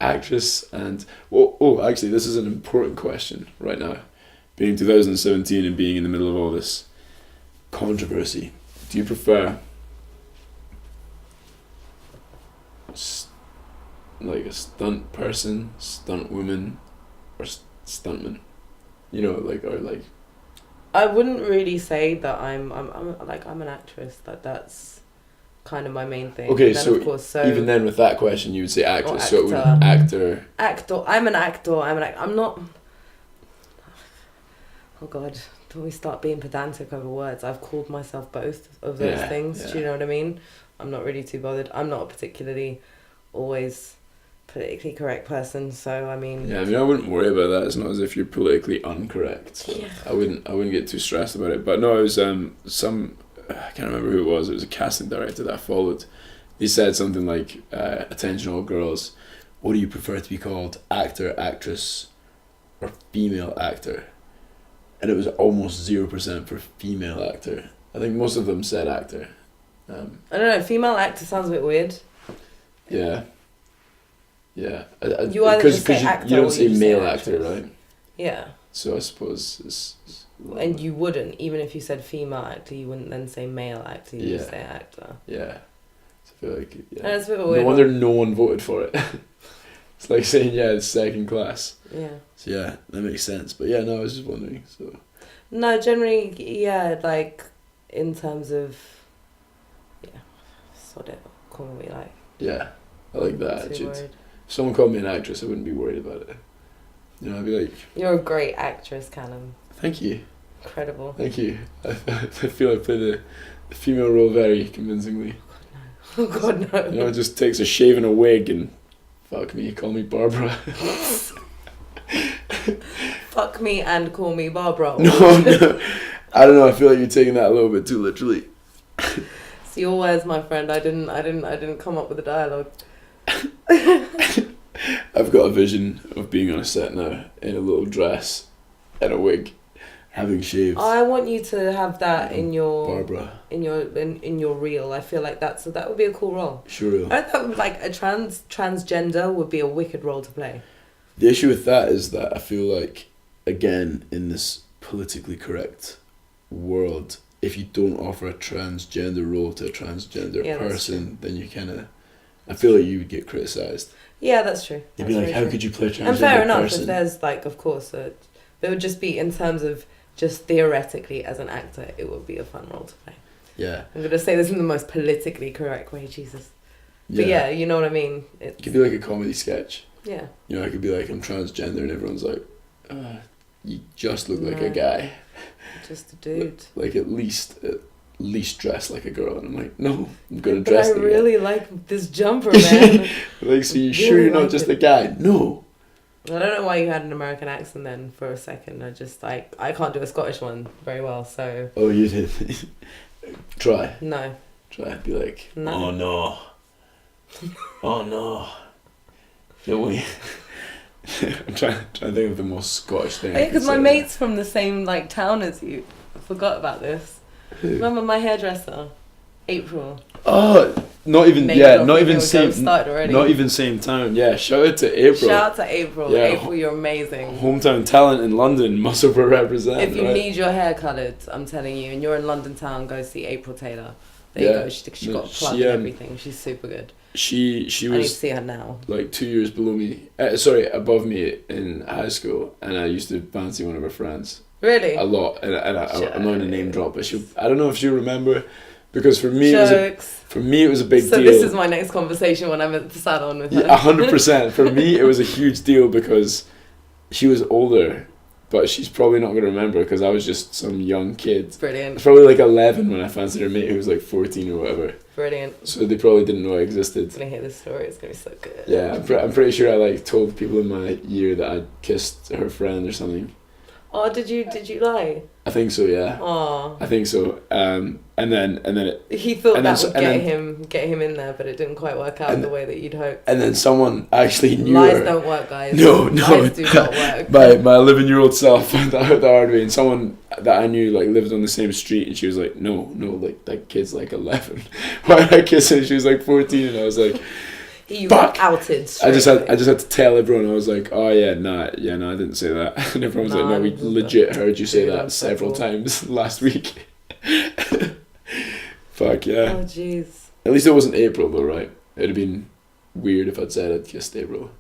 actress and... actually, this is an important question right now. Being 2017 and being in the middle of all this controversy, do you prefer like a stunt person, stunt woman, or stuntman? I wouldn't really say that I'm an actress. That's kind of my main thing. Okay, then, so, of course, even then with that question you would say actress, so it would actor. I'm an actor. I'm not... Oh God, don't we start being pedantic over words? I've called myself both of those things. Yeah. Do you know what I mean? I'm not really too bothered. I'm not a particularly always politically correct person, so I mean... Yeah, I wouldn't worry about that. It's not as if you're politically incorrect. So yeah. I wouldn't get too stressed about it. But no, it was I can't remember who it was. It was a casting director that I followed. He said something like, attention all girls, what do you prefer to be called? Actor, actress, or female actor? And it was almost 0% for female actor. I think most of them said actor. I don't know, female actor sounds a bit weird. Yeah. Yeah. You either just say actor, you don't say male actor, right? Yeah. So I suppose it's and you wouldn't, even if you said female actor, you wouldn't then say male actor, you just say actor. Yeah. So I feel like, and it's a bit of a weird no wonder no one voted for it. It's like saying, it's second class. Yeah. So yeah, that makes sense. But yeah, no, I was just wondering, so... No, generally, in terms of... Yeah, sod it, call me what you like. Yeah, I like that attitude. If someone called me an actress, I wouldn't be worried about it. I'd be like... You're a great actress, Callum. Thank you. Incredible. Thank you. I feel I play the female role very convincingly. Oh God, no. It just takes a shave and a wig and... Fuck me, call me Barbara. Fuck me and call me Barbara. No. I don't know, I feel like you're taking that a little bit too literally. It's your words, my friend. I didn't come up with the dialogue. I've got a vision of being on a set now in a little dress and a wig, having shaves. I want you to have that in your Barbara. In your reel. I feel like that would be a cool role. Sure. I thought like a transgender would be a wicked role to play. The issue with that is that I feel like, again, in this politically correct world, if you don't offer a transgender role to a transgender person, then you I feel like you would get criticised. Yeah, that's true. You'd be like, how could you play a transgender person? And fair enough, if there's of course, it would just be in terms of just theoretically as an actor, it would be a fun role to play. Yeah. I'm gonna say this in the most politically correct way, Jesus. But yeah, you know what I mean. It could be like a comedy sketch. Yeah. You know, I could be like, I'm transgender, and everyone's like, you just look like a guy. Just a dude. Like at least dress like a girl, and I'm like, no, I'm gonna dress like a guy. I really like this jumper, man. Like, so you sure you're not just a guy? No. I don't know why you had an American accent then for a second. I can't do a Scottish one very well, so. Oh, you did. Try. No. Try. Be like, no. Oh no. Oh no. Don't we? I'm trying to think of the most Scottish thing. Yeah, because my mate's from the same like town as you. I forgot about this. Who? Remember my hairdresser, April. Oh, not even same. Not even same town. Yeah, shout out to April. Shout out to April. Yeah, April, you're amazing. Hometown talent in London, must represent. If you need your hair coloured, I'm telling you, and you're in London town, go see April Taylor. There you go. She got a plug and everything. She's super good. She was. I need to see her now. Like 2 years below me. Above me in high school, and I used to fancy one of her friends. Really? A lot, and I'm not gonna name drop, but I don't know if she'll remember, because for me it was a big deal. So this is my next conversation when I'm at the salon with her. 100%. For me, it was a huge deal because she was older, but she's probably not gonna remember because I was just some young kid. Brilliant. I was probably like 11 when I fancied her mate who was like 14 or whatever. Brilliant. So they probably didn't know I existed. I'm gonna hear this story. It's gonna be so good. Yeah, I'm pretty sure I like told people in my year that I kissed her friend or something. Oh, did you lie? I think so, yeah. Oh. I think so. And then he thought that would get him in there, but it didn't quite work out the way that you'd hoped. And then someone actually knew Lies her. don't work, guys. No. Lies do not work. My 11-year-old self found that out the hard way, and someone that I knew like lived on the same street, and she was like, no, like that kid's like 11. Why did I kiss her? She was like 14, and I was like, you fuck! Were outed. I just had to tell everyone. I was like, oh yeah, no, I didn't say that. And everyone was like, no, we legit heard you say that several times last week. Fuck yeah. Oh jeez. At least it wasn't April though, right? It'd have been weird if I'd said I'd kissed April.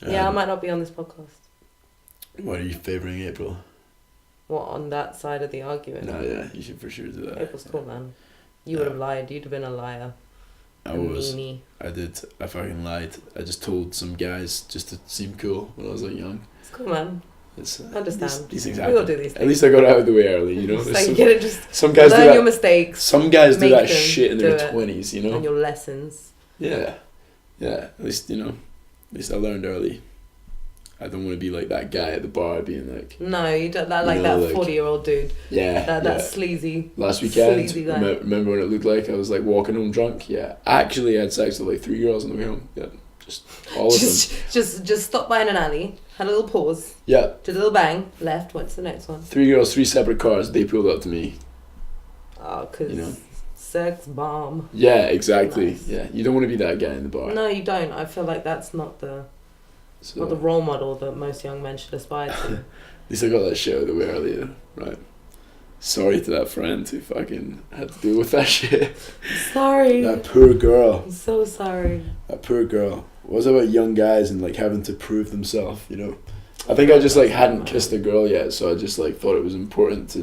Yeah, I might not be on this podcast. Why are you favouring April? What, on that side of the argument? No, yeah, you should for sure do that. April's cool, man. You would have lied. You'd have been a liar. I did. I fucking lied. I just told some guys just to seem cool when I was like young. It's cool, man. I understand. These things happen. We all do these things. At least I got out of the way early, you know. Like you gotta just some guys learn your mistakes. Some guys do that shit in their 20s, you know. And your lessons. Yeah. At least I learned early. I don't want to be like that guy at the bar being like... No, you don't. That 40-year-old dude. Yeah. That sleazy. Last weekend, sleazy guy. Remember what it looked like? I was like walking home drunk. Yeah. I actually had sex with like 3 girls on the way home. Yeah. Just all of them. Just stopped by in an alley, had a little pause. Yeah. Did a little bang, left, went to the next one. 3 girls, 3 separate cars. They pulled up to me. Oh, because sex bomb. Yeah, exactly. Nice. Yeah. You don't want to be that guy in the bar. No, you don't. I feel like that's not the role model that most young men should aspire to. At least I got that shit out of the way earlier, right? Sorry to that friend who fucking had to deal with that shit. Sorry. That poor girl. I'm so sorry. That poor girl. What was it about young guys and like having to prove themselves, you know? I think I just like hadn't kissed a girl yet, so I just like thought it was important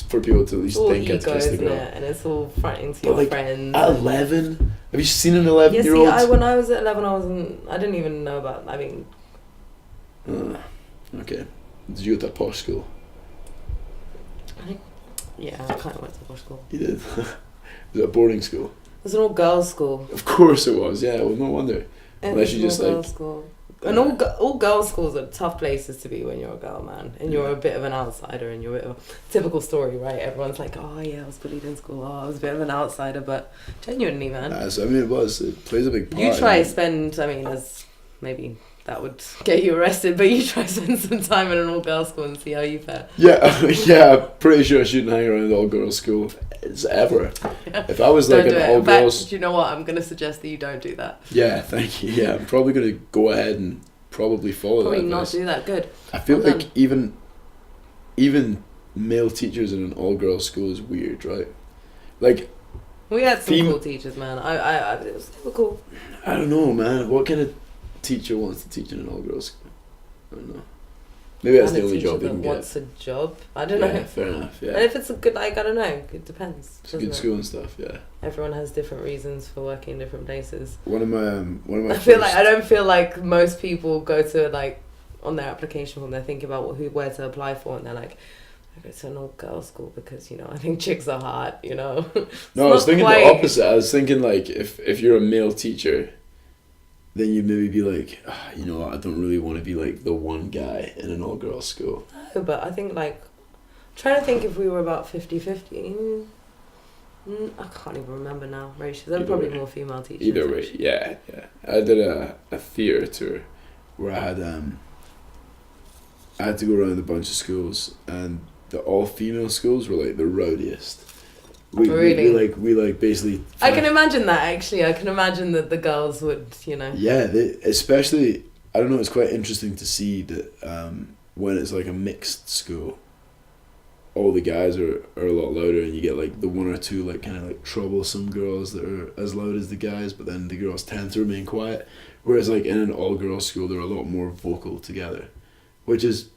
for people to at least think I'd kissed a girl. And it's all fronting to your friends. At 11? Have you seen an 11-year-old? Yeah, see, when I was at 11, I didn't even know about. I mean. Okay. Did you go to a posh school? Yeah, I kind of went to a posh school. You did? Was it a boarding school? It was an all-girls school. Of course it was, yeah. Well, no wonder. Unless you just like... School. And all girls' schools are tough places to be when you're a girl, man. And you're a bit of an outsider, and you're a bit of a typical story, right? Everyone's like, oh yeah, I was bullied in school. Oh, I was a bit of an outsider, but genuinely, man. So, I mean, it plays a big part. You try spend, as maybe that would get you arrested, but you try spend some time in an all-girls school and see how you fare. Yeah, I'm pretty sure I shouldn't hang around an all-girls school ever. Yeah. If I was like an all-girls... In fact, you know what? I'm going to suggest that you don't do that. Yeah, thank you. Yeah, I'm probably going to go ahead and probably follow that advice. Probably not do that. Good. I feel like even male teachers in an all-girls school is weird, right? Like... We had some cool teachers, man. It was super cool. I don't know, man. What kind of teacher wants to teach in an all-girls school? I don't know. Maybe that's the only job you can get. Wants a job. I don't know. Yeah, fair enough. Yeah. And if it's a good, like, I don't know. It depends. It's a good school and stuff. Yeah. Everyone has different reasons for working in different places. One of my. I don't feel like most people go to, like, on their application form, they're thinking about where to apply for, and they're like, I go to an all-girls school because, you know, I think chicks are hot, you know. No, I was thinking the opposite. I was thinking, like, if you're a male teacher, then you'd maybe be like, you know what, I don't really want to be, like, the one guy in an all-girls school. No, but I think, like, I'm trying to think if we were about 50-50. I can't even remember now. Ratios. There were probably more female teachers. Either way, yeah. I did a theatre tour where I had to go around a bunch of schools, and the all-female schools were, like, the rowdiest. Really? We basically... I can imagine that, actually. I can imagine that the girls would, you know... Yeah, especially... I don't know, it's quite interesting to see that when it's, like, a mixed school, all the guys are a lot louder, and you get, like, the one or two, like, kind of, like, troublesome girls that are as loud as the guys, but then the girls tend to remain quiet. Whereas, like, in an all-girls school, they're a lot more vocal together. Which is...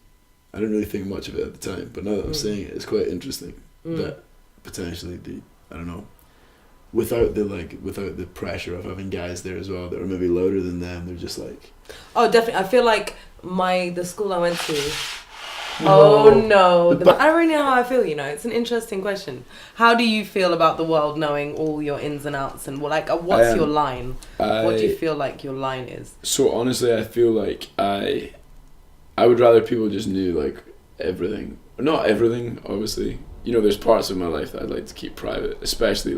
I didn't really think much of it at the time, but now that I'm saying it, it's quite interesting that potentially I don't know, without the pressure of having guys there as well that are maybe louder than them, they're just like... Oh, definitely. I feel like the school I went to... Oh no. I don't really know how I feel, you know. It's an interesting question. How do you feel about the world knowing all your ins and outs, and what's your line? What do you feel like your line is? So honestly, I feel like I would rather people just knew, like, everything. Not everything, obviously. You know, there's parts of my life that I'd like to keep private, especially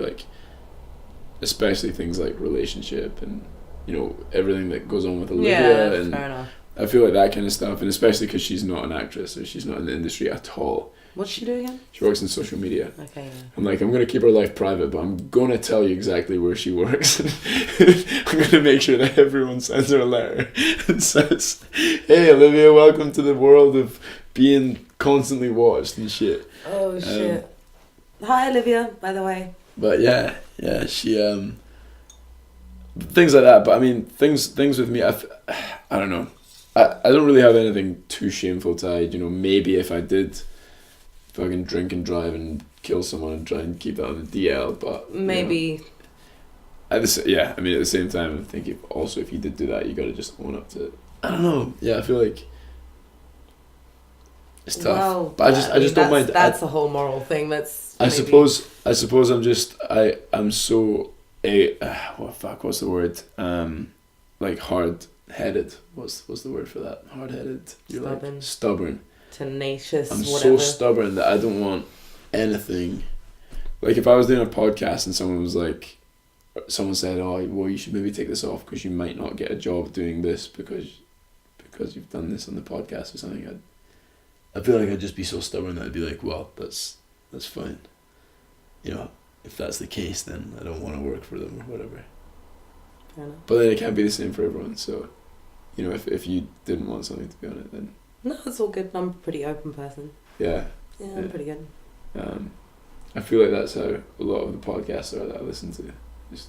things like relationship and, you know, everything that goes on with Olivia. Yeah, and fair enough. I feel like that kind of stuff, and especially because she's not an actress, or she's not in the industry at all. What's she doing again? She works in social media. Okay, yeah. I'm like, I'm going to keep her life private, but I'm going to tell you exactly where she works. I'm going to make sure that everyone sends her a letter and says, hey, Olivia, welcome to the world of being constantly watched and shit. Oh, shit. Hi, Olivia, by the way. But yeah, she, things like that. But I mean, things with me, I don't know. I don't really have anything too shameful to hide. You know, maybe if I did fucking drink and drive and kill someone and try and keep that on the DL, but maybe. You know, at the same time, I think if you did do that, you got to just own up to it. I don't know. Yeah, I feel like it's tough. Well, but I just don't mind. That's a whole moral thing. I suppose I'm so what's the word? Like hard-headed. What's the word for that? Hard-headed. You're stubborn. Like stubborn. Tenacious. I'm whatever. so stubborn that I don't want anything. Like if I was doing a podcast and someone said, "Oh, well, you should maybe take this off because you might not get a job doing this because you've done this on the podcast or something." I feel like I'd just be so stubborn that I'd be like, "Well, that's fine. You know, if that's the case, then I don't want to work for them or whatever." Fair enough. But then it can't be the same for everyone. So, you know, if you didn't want something to be on it, then no, it's all good. I'm a pretty open person. Yeah. Yeah, I'm pretty good. I feel like that's how a lot of the podcasts are that I listen to. Just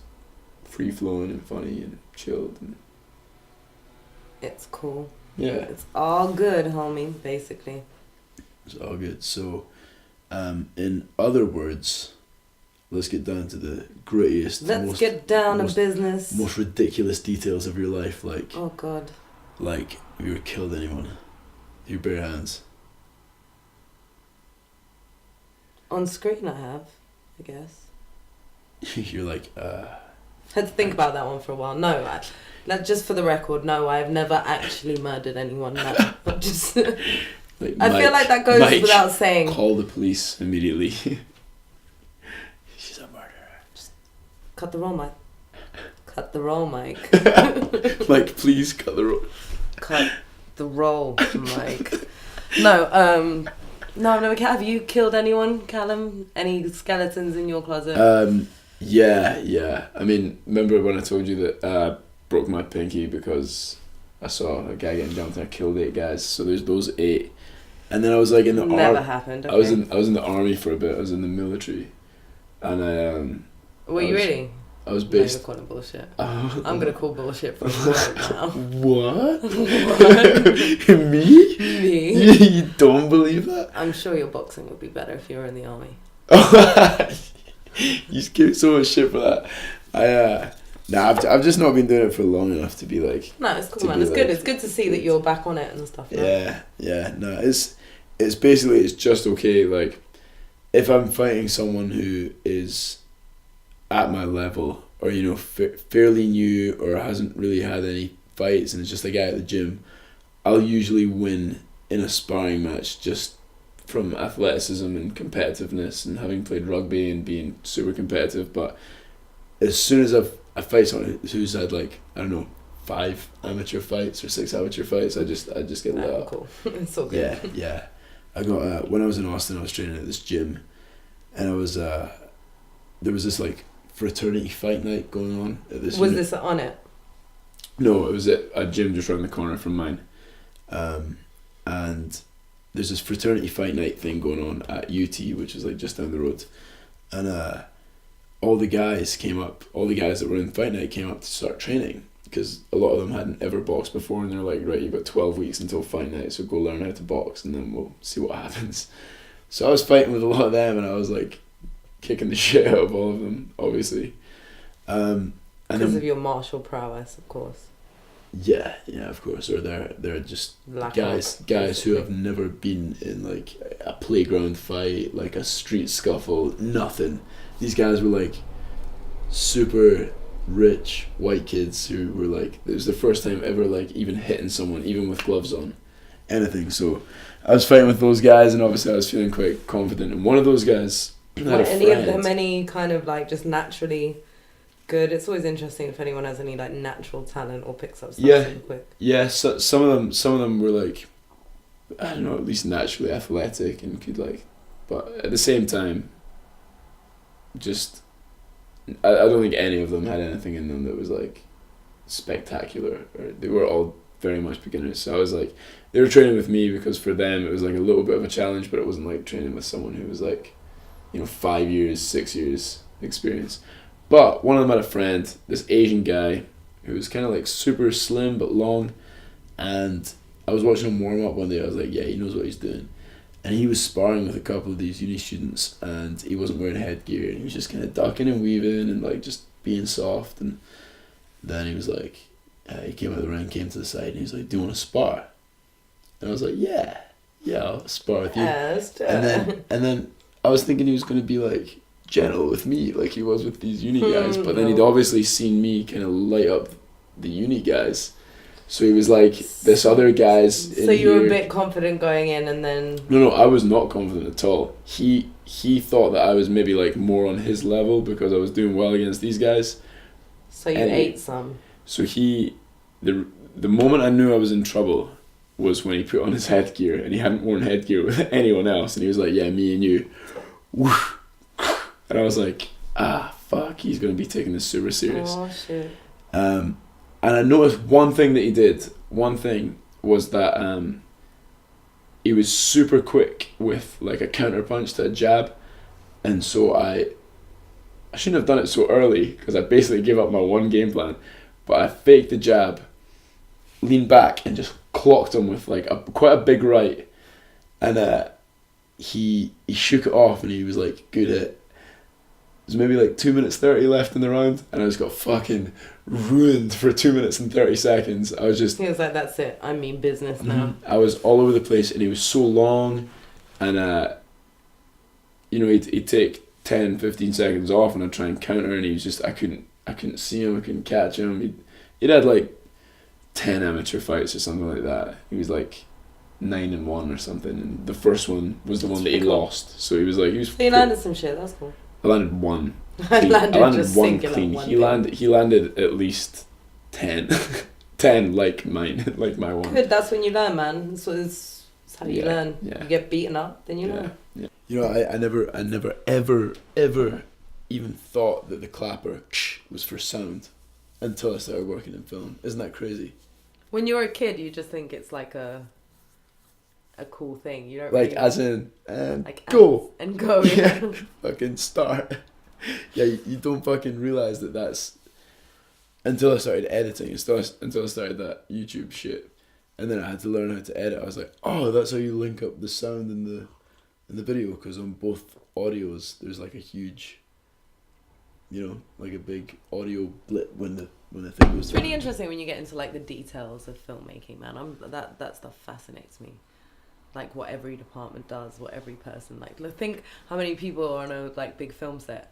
free flowing and funny and chilled and it's cool. Yeah. It's all good, homie, basically. It's all good. So, in other words, let's get down to the grittiest, get down to business. Most ridiculous details of your life, like oh god. Like have you ever killed anyone? Your bare hands. On screen I have, I guess. You're like, had to think about that one for a while. No, just for the record, no, I've never actually murdered anyone. No, just. Like I feel like that goes without saying. Call the police immediately. She's a murderer. Just cut the roll, Mike. Cut the roll, Mike. Mike, please cut the roll. Cut the roll, Mike. No, I've never. Have you killed anyone, Callum? Any skeletons in your closet? Yeah. I mean, remember when I told you that I broke my pinky because I saw a guy getting jumped and I killed 8 guys. So there's those 8, and then I was like in the army. Never happened. Okay. I was in the army for a bit. I was in the military, and Were you really? I was No, based. you're calling bullshit. I'm gonna call bullshit from right now. What? What? Me? Me? You don't believe that? I'm sure your boxing would be better if you were in the army. You just give so much shit for that. I've just not been doing it for long enough to be like. No, it's cool, man. It's good. It's good to see that you're back on it and stuff. Yeah. No, it's basically it's just okay. Like, if I'm fighting someone who is at my level, or you know, fairly new, or hasn't really had any fights, and it's just a guy at the gym, I'll usually win in a sparring match just from athleticism and competitiveness and having played rugby and being super competitive. But as soon as I fight someone who's had like, I don't know, 5 amateur fights or 6 amateur fights, I just get lit up. Cool. It's all good. Yeah. I got when I was in Austin, I was training at this gym, and I was there was this like fraternity fight night going on at this. Was this on it? No, it was at a gym just around the corner from mine, and there's this fraternity fight night thing going on at UT, which is like just down the road, and all the guys that were in fight night came up to start training, because a lot of them hadn't ever boxed before, and they're like, right, you've got 12 weeks until fight night, so go learn how to box and then we'll see what happens. So I was fighting with a lot of them, and I was like kicking the shit out of all of them, obviously. Because of your martial prowess, of course. Yeah, of course. Or they're just guys who have never been in like a playground fight, like a street scuffle, nothing. These guys were like super rich white kids who were like, it was the first time ever like even hitting someone, even with gloves on, anything. So I was fighting with those guys, and obviously I was feeling quite confident. And one of those guys had a friend. Any of them any kind of like just naturally good? It's always interesting if anyone has any like natural talent or picks up stuff super quick. Yeah, so some of them were like, I don't know, at least naturally athletic and could like, but at the same time, just I don't think any of them had anything in them that was like spectacular. Or they were all very much beginners. So I was like, they were training with me because for them it was like a little bit of a challenge, but it wasn't like training with someone who was like, 5 years, 6 years experience. But one of them had a friend, this Asian guy, who was kind of like super slim but long, and I was watching him warm up one day. I was like, yeah, he knows what he's doing. And he was sparring with a couple of these uni students, and he wasn't wearing headgear, and he was just kind of ducking and weaving and like just being soft. And then he was like, he came out of the ring, came to the side, and he was like, do you want to spar? And I was like, yeah, I'll spar with you. And then I was thinking he was going to be like gentle with me like he was with these uni guys, but then he'd obviously seen me kind of light up the uni guys, so he was like, this other guy's so you were a bit confident going in, and then no, I was not confident at all. He thought that I was maybe like more on his level because I was doing well against these guys, so you ate some. So the moment I knew I was in trouble was when he put on his headgear, and he hadn't worn headgear with anyone else, and he was like, yeah, me and you. And I was like, fuck, he's going to be taking this super serious. Oh, shit. And I noticed one thing that he did. One thing was that he was super quick with like a counter punch to a jab. And so I shouldn't have done it so early, because I basically gave up my one game plan. But I faked the jab, leaned back, and just clocked him with like quite a big right. And he shook it off, and he was like, good hit. There's maybe like 2 minutes 30 left in the round, and I just got fucking ruined for 2 minutes and 30 seconds. I was just... He was like, that's it, I mean business now. I was all over the place, and he was so long, and he'd take 10, 15 seconds off, and I'd try and counter, and he was just, I couldn't see him, I couldn't catch him. He'd had like 10 amateur fights or something like that. He was like 9-1 or something, and the first one was the one that he lost. So he was like, So you landed some shit, that's cool. I landed one. I landed one clean. He landed at least 10. 10 like mine, like my one. Good, that's when you learn, man. It's how you learn. Yeah. You get beaten up, then you learn. Yeah. I never ever even thought that the clapper was for sound until I started working in film. Isn't that crazy? When you're a kid, you just think it's like a cool thing. You don't like really, as in like go and go. Yeah. Fucking start. Yeah, you don't fucking realise that's until I started editing, until I started that YouTube shit, and then I had to learn how to edit. I was like, oh, that's how you link up the sound in the video, because on both audios there's like a huge, like a big audio blip when the thing goes. It's really interesting when you get into like the details of filmmaking, man. That stuff fascinates me. Like what every department does, what every person think how many people are on a like big film set.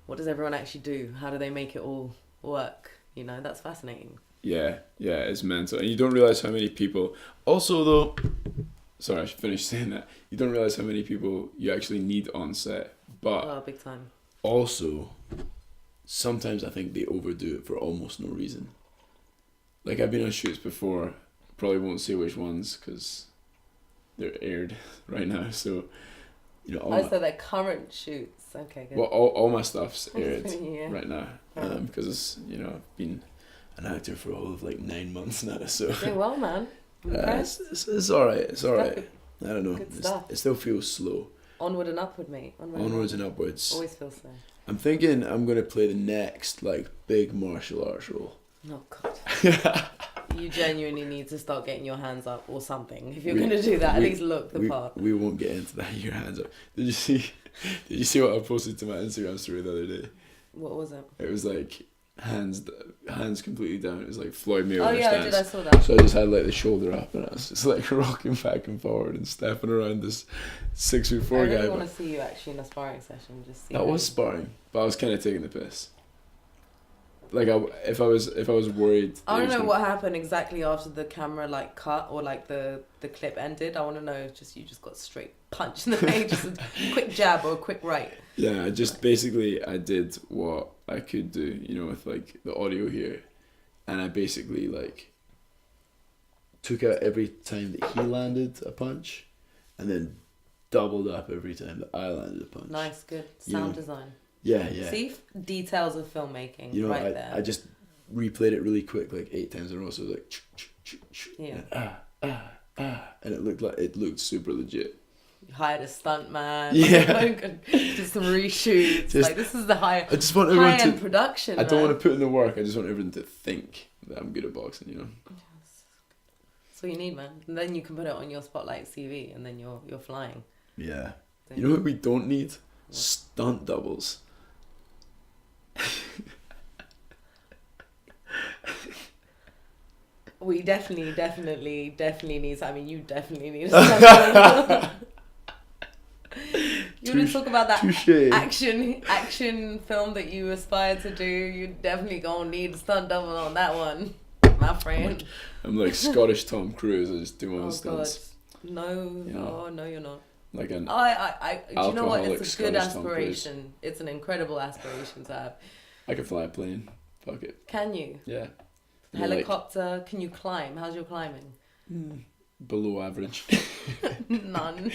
What does everyone actually do? How do they make it all work? That's fascinating. Yeah, it's mental. And you don't realise how many people... Also, though... Sorry, I should finish saying that. You don't realise how many people you actually need on set. But... Oh, big time. Also, sometimes I think they overdo it for almost no reason. Like, I've been on shoots before. Probably won't say which ones, because they're aired right now. So, so they're current shoots. Okay, good. Well, all my stuff's aired yeah. right now. Because, I've been an actor for all of like 9 months now, so doing well, man. it's alright. It's alright. I don't know. It still feels slow. Onward and upward, mate. Onwards and upwards. Always feels so. I'm thinking I'm gonna play the next like big martial arts role. Oh God. You genuinely need to start getting your hands up or something. If you're gonna do that, at least look the part. We won't get into that. Your hands up. Did you see what I posted to my Instagram story the other day? What was it? It was like hands completely down. It was like Floyd Mayweather. Oh yeah, stance. I saw that. So I just had like the shoulder up, and I was just like rocking back and forward and stepping around this 6'4" guy. I really want to see you actually in a sparring session. Just see. That was sparring, but I was kind of taking the piss. Like if I was worried. I don't know what happened exactly after the camera like cut or like the clip ended. I want to know if you just got straight punch in the face, just a quick jab or a quick right. Yeah, I did what I could do, with like the audio here, and I basically like took out every time that he landed a punch, and then doubled up every time that I landed a punch. Nice, good sound design. Yeah. See, details of filmmaking, there. I just replayed it really quick, like 8 times in a row. So it was like, and it looked super legit. You hired a stunt man. Yeah. Did some reshoots. This is the high end production. I don't want to put in the work. I just want everyone to think that I'm good at boxing. That's all you need, man. And then you can put it on your Spotlight CV, and then you're flying. Yeah. You know what we don't need? What? Stunt doubles. We definitely need. I mean, you definitely need. You want to talk about that action film that you aspire to do? You definitely gonna need a stunt double on that one, my friend. I'm like Scottish Tom Cruise. I just do my own stunts. God. No, no, you're not. Like an you know what? It's a Scottish good aspiration. It's an incredible aspiration to have. I can fly a plane. Fuck it. Can you? Yeah. Helicopter. Can you climb? How's your climbing? Below average. None.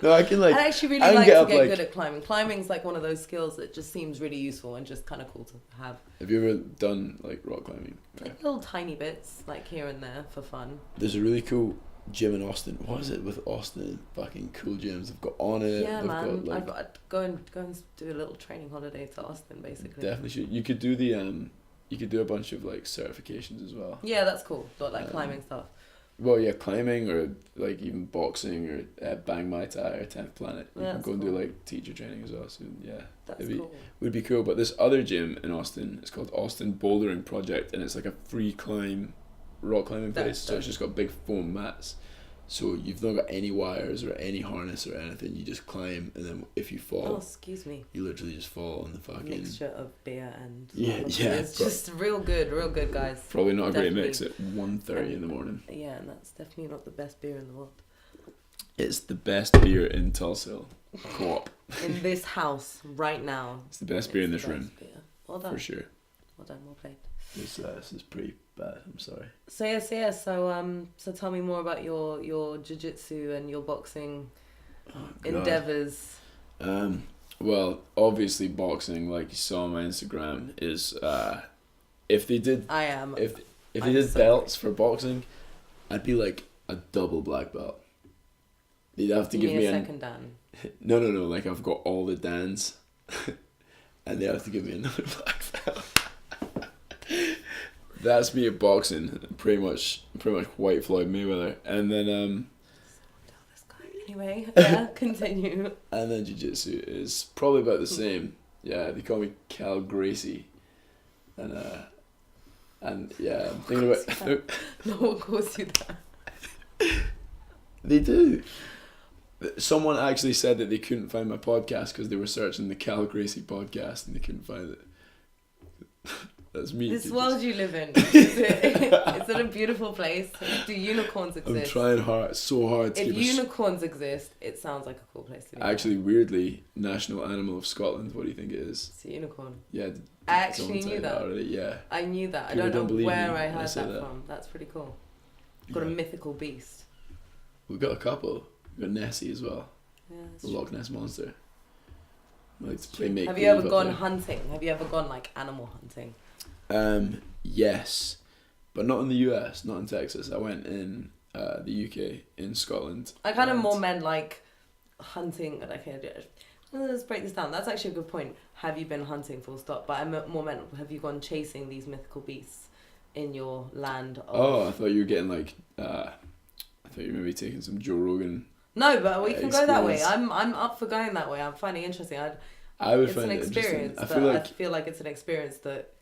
No, I can I actually really like to get good at climbing. Climbing's like one of those skills that just seems really useful and just kind of cool to have. Have you ever done like rock climbing? Like little tiny bits, like here and there for fun. There's a really cool gym in Austin. What is it with Austin? Fucking cool gyms. They've got On It. Yeah, man. I'd go and do a little training holiday to Austin, basically. Definitely should. You could do you could do a bunch of like certifications as well. Yeah, that's cool. Not like climbing stuff. Well, yeah, climbing or like even boxing or Bang Mai Tai or 10th Planet. You can go and do like teacher training as well. So yeah, would be cool. But this other gym in Austin, it's called Austin Bouldering Project, and it's like a free climb rock climbing place. So it's just got big foam mats. So you've not got any wires or any harness or anything. You just climb, and then if you fall, you literally just fall on the fucking mixture of beer and it's just real good, guys. Probably not a great mix at 1:30 in the morning. Yeah, and that's definitely not the best beer in the world. It's the best beer in Tulsa Hill Co-op. In this house right now. It's the best beer in this room. Beer. Well done. For sure. Well done. Well played. This is pretty bad. I'm sorry. So tell me more about your jiu-jitsu and your boxing endeavors. Well, obviously boxing, like you saw on my Instagram, is if they did belts for boxing, I'd be like a double black belt. They'd have to give me a second dan. No. Like I've got all the dans. and they have to give me another black belt. That's me at boxing, pretty much white Floyd Mayweather, and then Anyway, yeah, continue. And then jiu-jitsu is probably about the same. Yeah, they call me Cal Gracie, and yeah, I'm thinking about. No one calls you that. They do. Someone actually said that they couldn't find my podcast because they were searching the Cal Gracie podcast and they couldn't find it. That's me. This world you live in, is it a beautiful place? Do unicorns exist? I'm trying so hard to If keep unicorns exist, it sounds like a cool place to be. Actually, weirdly, national animal of Scotland. What do you think it is? It's a unicorn. Yeah. I actually knew that. Already? Yeah. I knew that. People I don't know where me I heard that from. That's pretty cool. Got a mythical beast. We've got a couple. We've got Nessie as well. Yeah, the Loch Ness Monster. I like to play make. Have you ever gone hunting? Have you ever gone like animal hunting? Yes, but not in the US, not in Texas. I went in the UK, in Scotland. I kind of more meant like hunting. Okay, let's break this down. That's actually a good point. Have you been hunting, full stop? But I more meant, have you gone chasing these mythical beasts in your land? I thought you were getting like. I thought you were maybe taking some Joe Rogan. No, but we can go that way. I'm up for going that way. I'm finding it interesting. I would it's find an it experience. interesting. I feel like it's an experience that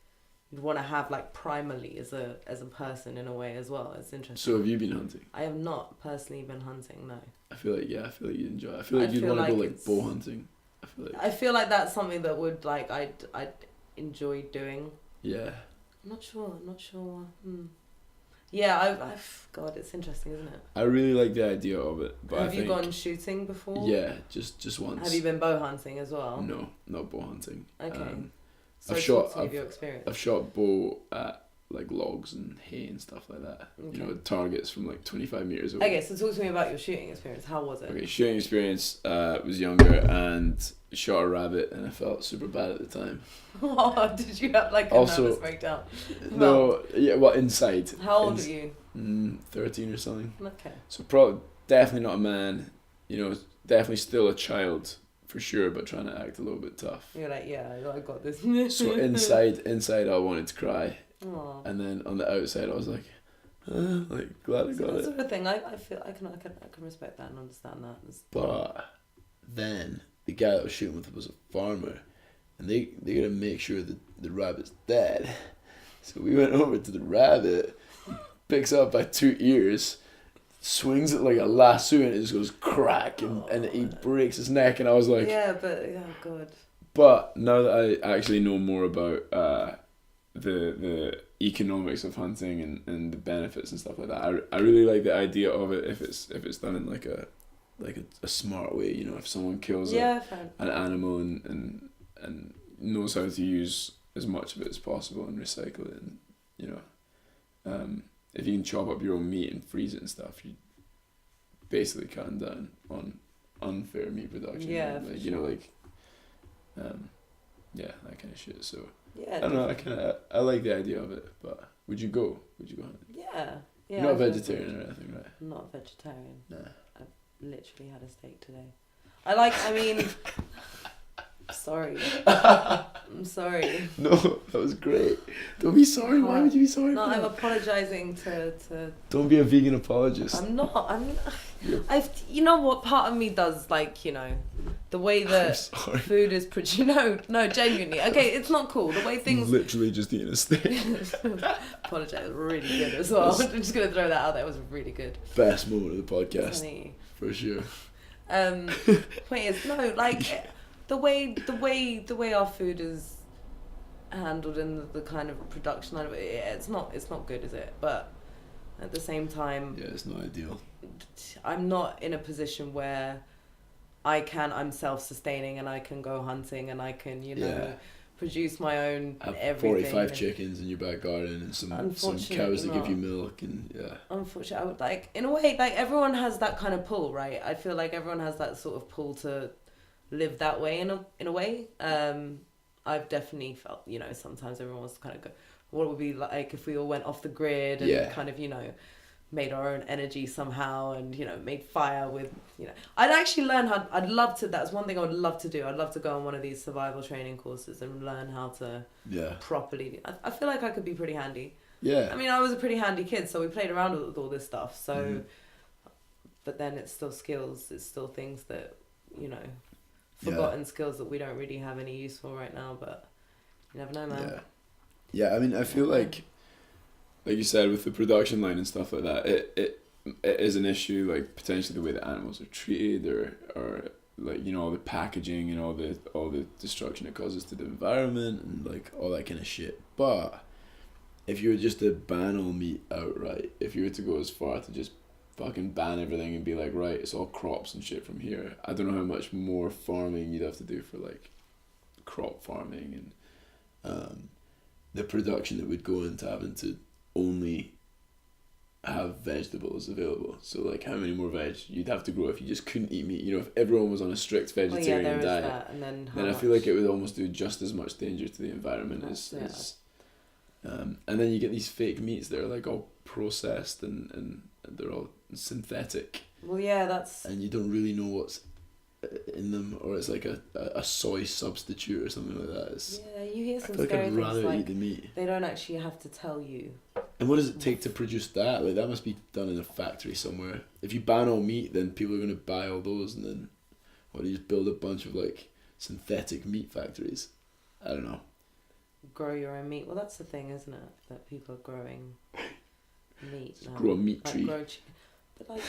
you'd want to have like primarily as a person in a way as well. It's interesting. So have you been hunting? I have not personally been hunting. No. I feel like you'd enjoy it. I feel like you'd want to go like bow hunting. I feel like that's something that would like I'd enjoy doing. Yeah. I'm not sure. Yeah, I've God, it's interesting, isn't it? I really like the idea of it, but have you gone shooting before? Yeah, just once. Have you been bow hunting as well? No, not bow hunting. Okay. I've shot bow at like logs and hay and stuff like that. Okay. You know, targets from like 25 meters away. Okay, so talk to me about your shooting experience. How was it? Okay, shooting experience. Was younger and shot a rabbit and I felt super bad at the time. Oh, did you have like a nervous breakdown? No, yeah, well, inside. How old are you? 13 or something. Okay. So probably definitely not a man. You know, definitely still a child. For sure, but trying to act a little bit tough. You're like, yeah, I got this. So inside I wanted to cry. Aww. And then on the outside I was like glad I got it. That's sort of thing. I feel I can respect that and understand that. But then the guy that was shooting with was a farmer, and they gotta make sure that the rabbit's dead. So we went over to the rabbit, picks up by 2 ears, swings it like a lasso, and it just goes crack, and he breaks his neck, and I was like, God. But now that I actually know more about the economics of hunting and the benefits and stuff like that, I really like the idea of it if it's done in like a smart way. You know, if someone kills an animal and knows how to use as much of it as possible and recycle it, and you know, if you can chop up your own meat and freeze it and stuff, you basically cutting down on unfair meat production. Yeah, like, you know, like, yeah, that kind of shit. So yeah, I don't know. I like the idea of it, but would you go hunting? Yeah. You're not a vegetarian or anything, right? I'm not a vegetarian. Nah. I literally had a steak today. Sorry. I'm sorry. No, that was great. Don't be sorry. Why would you be sorry? No, I'm apologizing to. Don't be a vegan apologist. I'm not. You know what? Part of me does like, you know, the way that food is produced. No, genuinely. Okay, it's not cool. The way things. Literally just eating a steak. Apologize. Really good as well. I'm just gonna throw that out there. It was really good. Best moment of the podcast. Funny. For sure. Point is, no, like. The way our food is handled in the kind of production of it, it's not good, is it? But at the same time, yeah, it's not ideal. I'm not in a position where I'm self-sustaining and I can go hunting and I can, you know, produce my own everything. 45 chickens in your back garden and some cows that give you milk and Unfortunately, I would like, in a way, like everyone has that kind of pull, right? I feel like everyone has that sort of pull to live that way in a way. I've definitely felt, you know, sometimes everyone wants to kind of go, what would be like if we all went off the grid and kind of, you know, made our own energy somehow, and made fire with I'd actually learn how. I'd love to. That's one thing I would love to do. I'd love to go on one of these survival training courses and learn how to properly. I feel like I could be pretty handy. Yeah. I mean, I was a pretty handy kid, so we played around with all this stuff. So, but then it's still skills. It's still things that forgotten skills that we don't really have any use for right now. But you never know, man. Yeah. I mean, I feel like you said, with the production line and stuff like that, it is an issue, like potentially the way that animals are treated, or like all the packaging and all the destruction it causes to the environment and like all that kind of shit. But if you were just to ban all meat outright, if you were to go as far to just fucking ban everything and be like, right, it's all crops and shit from here, I don't know how much more farming you'd have to do for like crop farming and the production that would go into having to only have vegetables available. So like how many more veg you'd have to grow if you just couldn't eat meat. If everyone was on a strict vegetarian diet, that. And then I feel like it would almost do just as much danger to the environment as and then you get these fake meats that are like all processed and they're all synthetic. Well, yeah, that's... And you don't really know what's in them, or it's like a soy substitute or something like that. You hear some scary things. I'd rather eat the meat. They don't actually have to tell you. And what does it take to produce that? Like, that must be done in a factory somewhere. If you ban all meat, then people are going to buy all those, and then do you just build a bunch of like synthetic meat factories? I don't know. Grow your own meat. Well, that's the thing, isn't it? That people are growing meat now. Grow a meat tree. But like,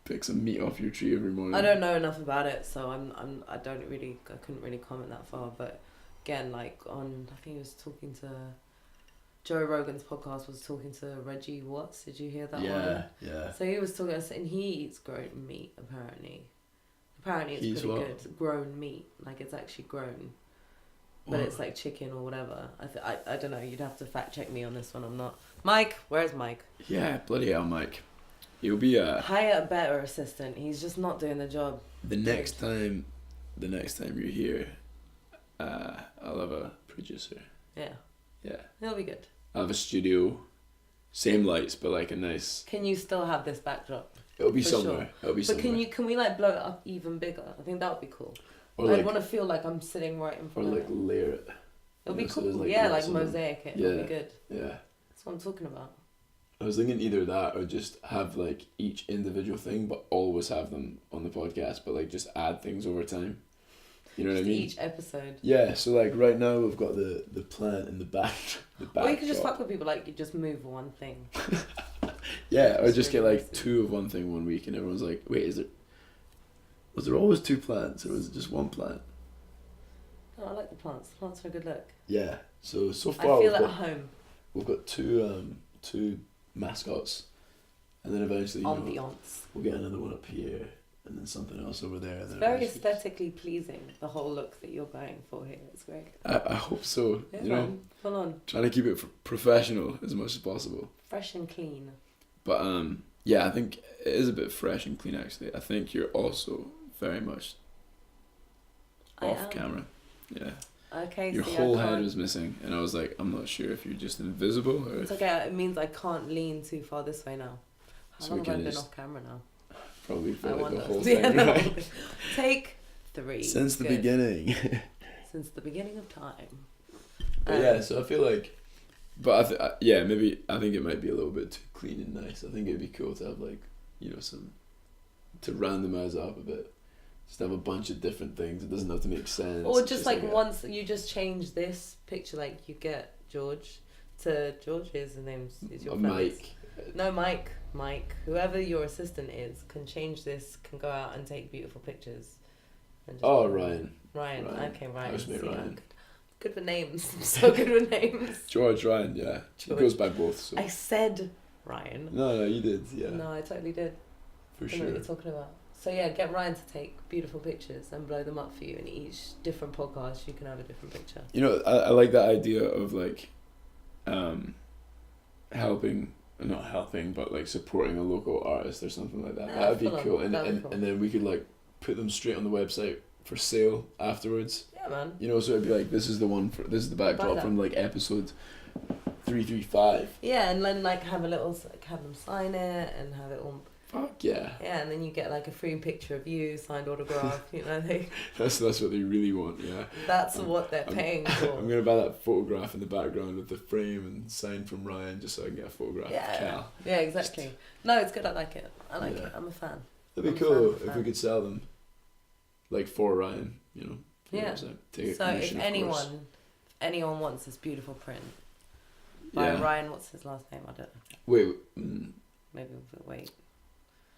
pick some meat off your tree every morning. I don't know enough about it, so I couldn't really comment that far. But again, like I think he was talking to Joe Rogan's podcast, was talking to Reggie Watts. Did you hear that one? Yeah. So he was talking, and he eats grown meat apparently. Apparently it's pretty good. Grown meat, like it's actually grown. But it's like chicken or whatever. I don't know. You'd have to fact check me on this one. I'm not. Mike, where's Mike? Yeah, bloody hell, Mike. He'll be hire a better assistant. He's just not doing the job. The next time you're here, I'll have a producer. Yeah. Yeah. It'll be good. I'll have a studio, same lights, but like a nice. Can you still have this backdrop? It'll be somewhere. Sure. It'll be somewhere. But can we like blow it up even bigger? I think that would be cool. Or I'd want to feel like I'm sitting right in front of it. Or like layer it. It'll be cool. Like mosaic it. It'll be good. Yeah. That's what I'm talking about. I was thinking either that or just have like each individual thing, but always have them on the podcast, but like just add things over time. You know what I mean? Each episode. Yeah, so like right now we've got the plant in the back. Or you could just fuck with people, like you just move one thing. Yeah, or just get like two of one thing one week and everyone's like, wait, was there always two plants or was it just one plant? No, I like the plants. The plants are a good look. Yeah, so far I feel at home. We've got two mascots, and then eventually we'll get another one up here, and then something else over there. It's very aesthetically pleasing, the whole look that you're going for here. It's great. I hope so. Yeah, full on. Trying to keep it professional as much as possible. Fresh and clean. But yeah, I think it is a bit fresh and clean actually. I think you're also very much off camera. Yeah. Okay. Your whole head was missing, and I was like, I'm not sure if you're just invisible or. It's okay. It means I can't lean too far this way now. How long have I been off camera now? Probably for like the whole thing. Right? Take 3. Since the beginning. Since the beginning of time. Yeah, so I feel like, but maybe I think it might be a little bit too clean and nice. I think it'd be cool to have like, some, to randomize it up a bit. Just have a bunch of different things. It doesn't have to make sense. Or just like once you just change this picture, like you get George to George. Here's the name. Is your Mike? No, Mike. Whoever your assistant is can change this. Can go out and take beautiful pictures. And just Ryan. Okay, Ryan. Ryan. Good with names. I'm so good with names. George, Ryan. Yeah, George. It goes by both. So. I said Ryan. No, you did. Yeah. No, I totally did. For sure. I know what you're talking about. So yeah, get Ryan to take beautiful pictures and blow them up for you. In each different podcast, you can have a different picture. I like that idea of like, not helping, but like supporting a local artist or something like that. That'd be cool. And then we could like put them straight on the website for sale afterwards. Yeah, man. So it'd be like, this is the backdrop from like episode 335. Yeah, and then like have them sign it and have it all. Fuck yeah. Yeah, and then you get like a free picture of you, signed autograph. You know, That's what they really want. Yeah. That's what they're paying for. I'm gonna buy that photograph in the background with the frame and sign from Ryan, just so I can get a photograph of Cal. Yeah, exactly. No, it's good. I like it. It. I'm a fan. That'd be cool if we could sell them, like for Ryan. You know. Yeah. So if anyone wants this beautiful print by Ryan, what's his last name? I don't know. Wait. Maybe we'll wait.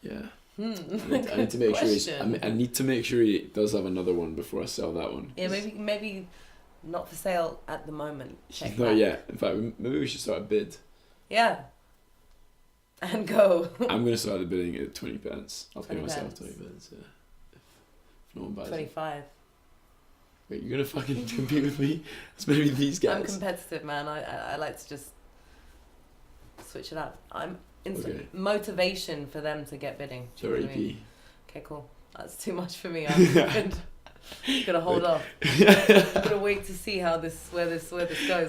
Yeah. I need to make sure I need to make sure he does have another one before I sell that one. Yeah, maybe not for sale at the moment. Not yet. In fact, maybe we should start a bid. Yeah. And go. I'm gonna start the bidding at 20 pence. I'll 20 pay myself pence. 20 pence. Yeah. If no one buys 25. it. Wait, you're gonna fucking compete with me? It's maybe these guys. I'm competitive, man. I like to just switch it up. I'm instant motivation for them to get bidding. 30p. Okay, cool. That's too much for me. I'm gonna hold off. I'm gonna wait to see where this goes.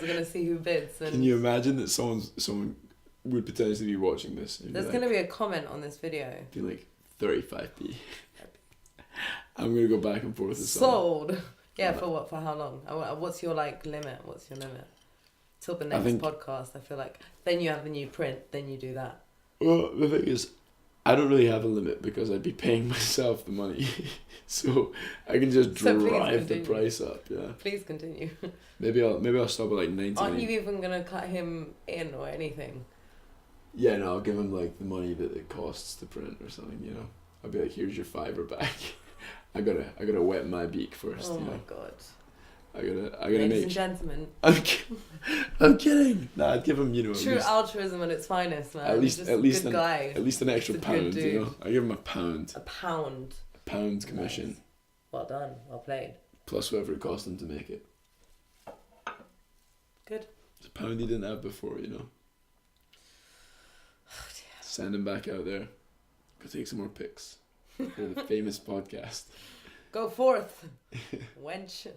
I'm gonna see who bids. And can you imagine that someone would potentially be watching this? There's gonna be a comment on this video. Be like 35p. I'm gonna go back and forth with sold. Yeah, for what? For how long? What's your limit? What's your limit? Till the next podcast, I feel like. Then you have the new print, then you do that. Well, the thing is, I don't really have a limit because I'd be paying myself the money. So I can just drive the price up, yeah. Please continue. Maybe I'll stop at like 99. Aren't you even going to cut him in or anything? Yeah, no, I'll give him like the money that it costs to print or something, you know. I'll be like, here's your $5 back. I gotta wet my beak first. Oh you know? My god. I gotta Ladies make. and gentlemen. I'm kidding. Nah, I'd give him, you know. True altruism at its finest, man. At least an extra pound, you know. I give him a pound. A pound. A pound commission. Nice. Well done. Well played. Plus whatever it cost him to make it. Good. It's a pound he didn't have before, you know. Oh dear. Send him back out there. Go take some more pics for the famous podcast. Go forth, wench.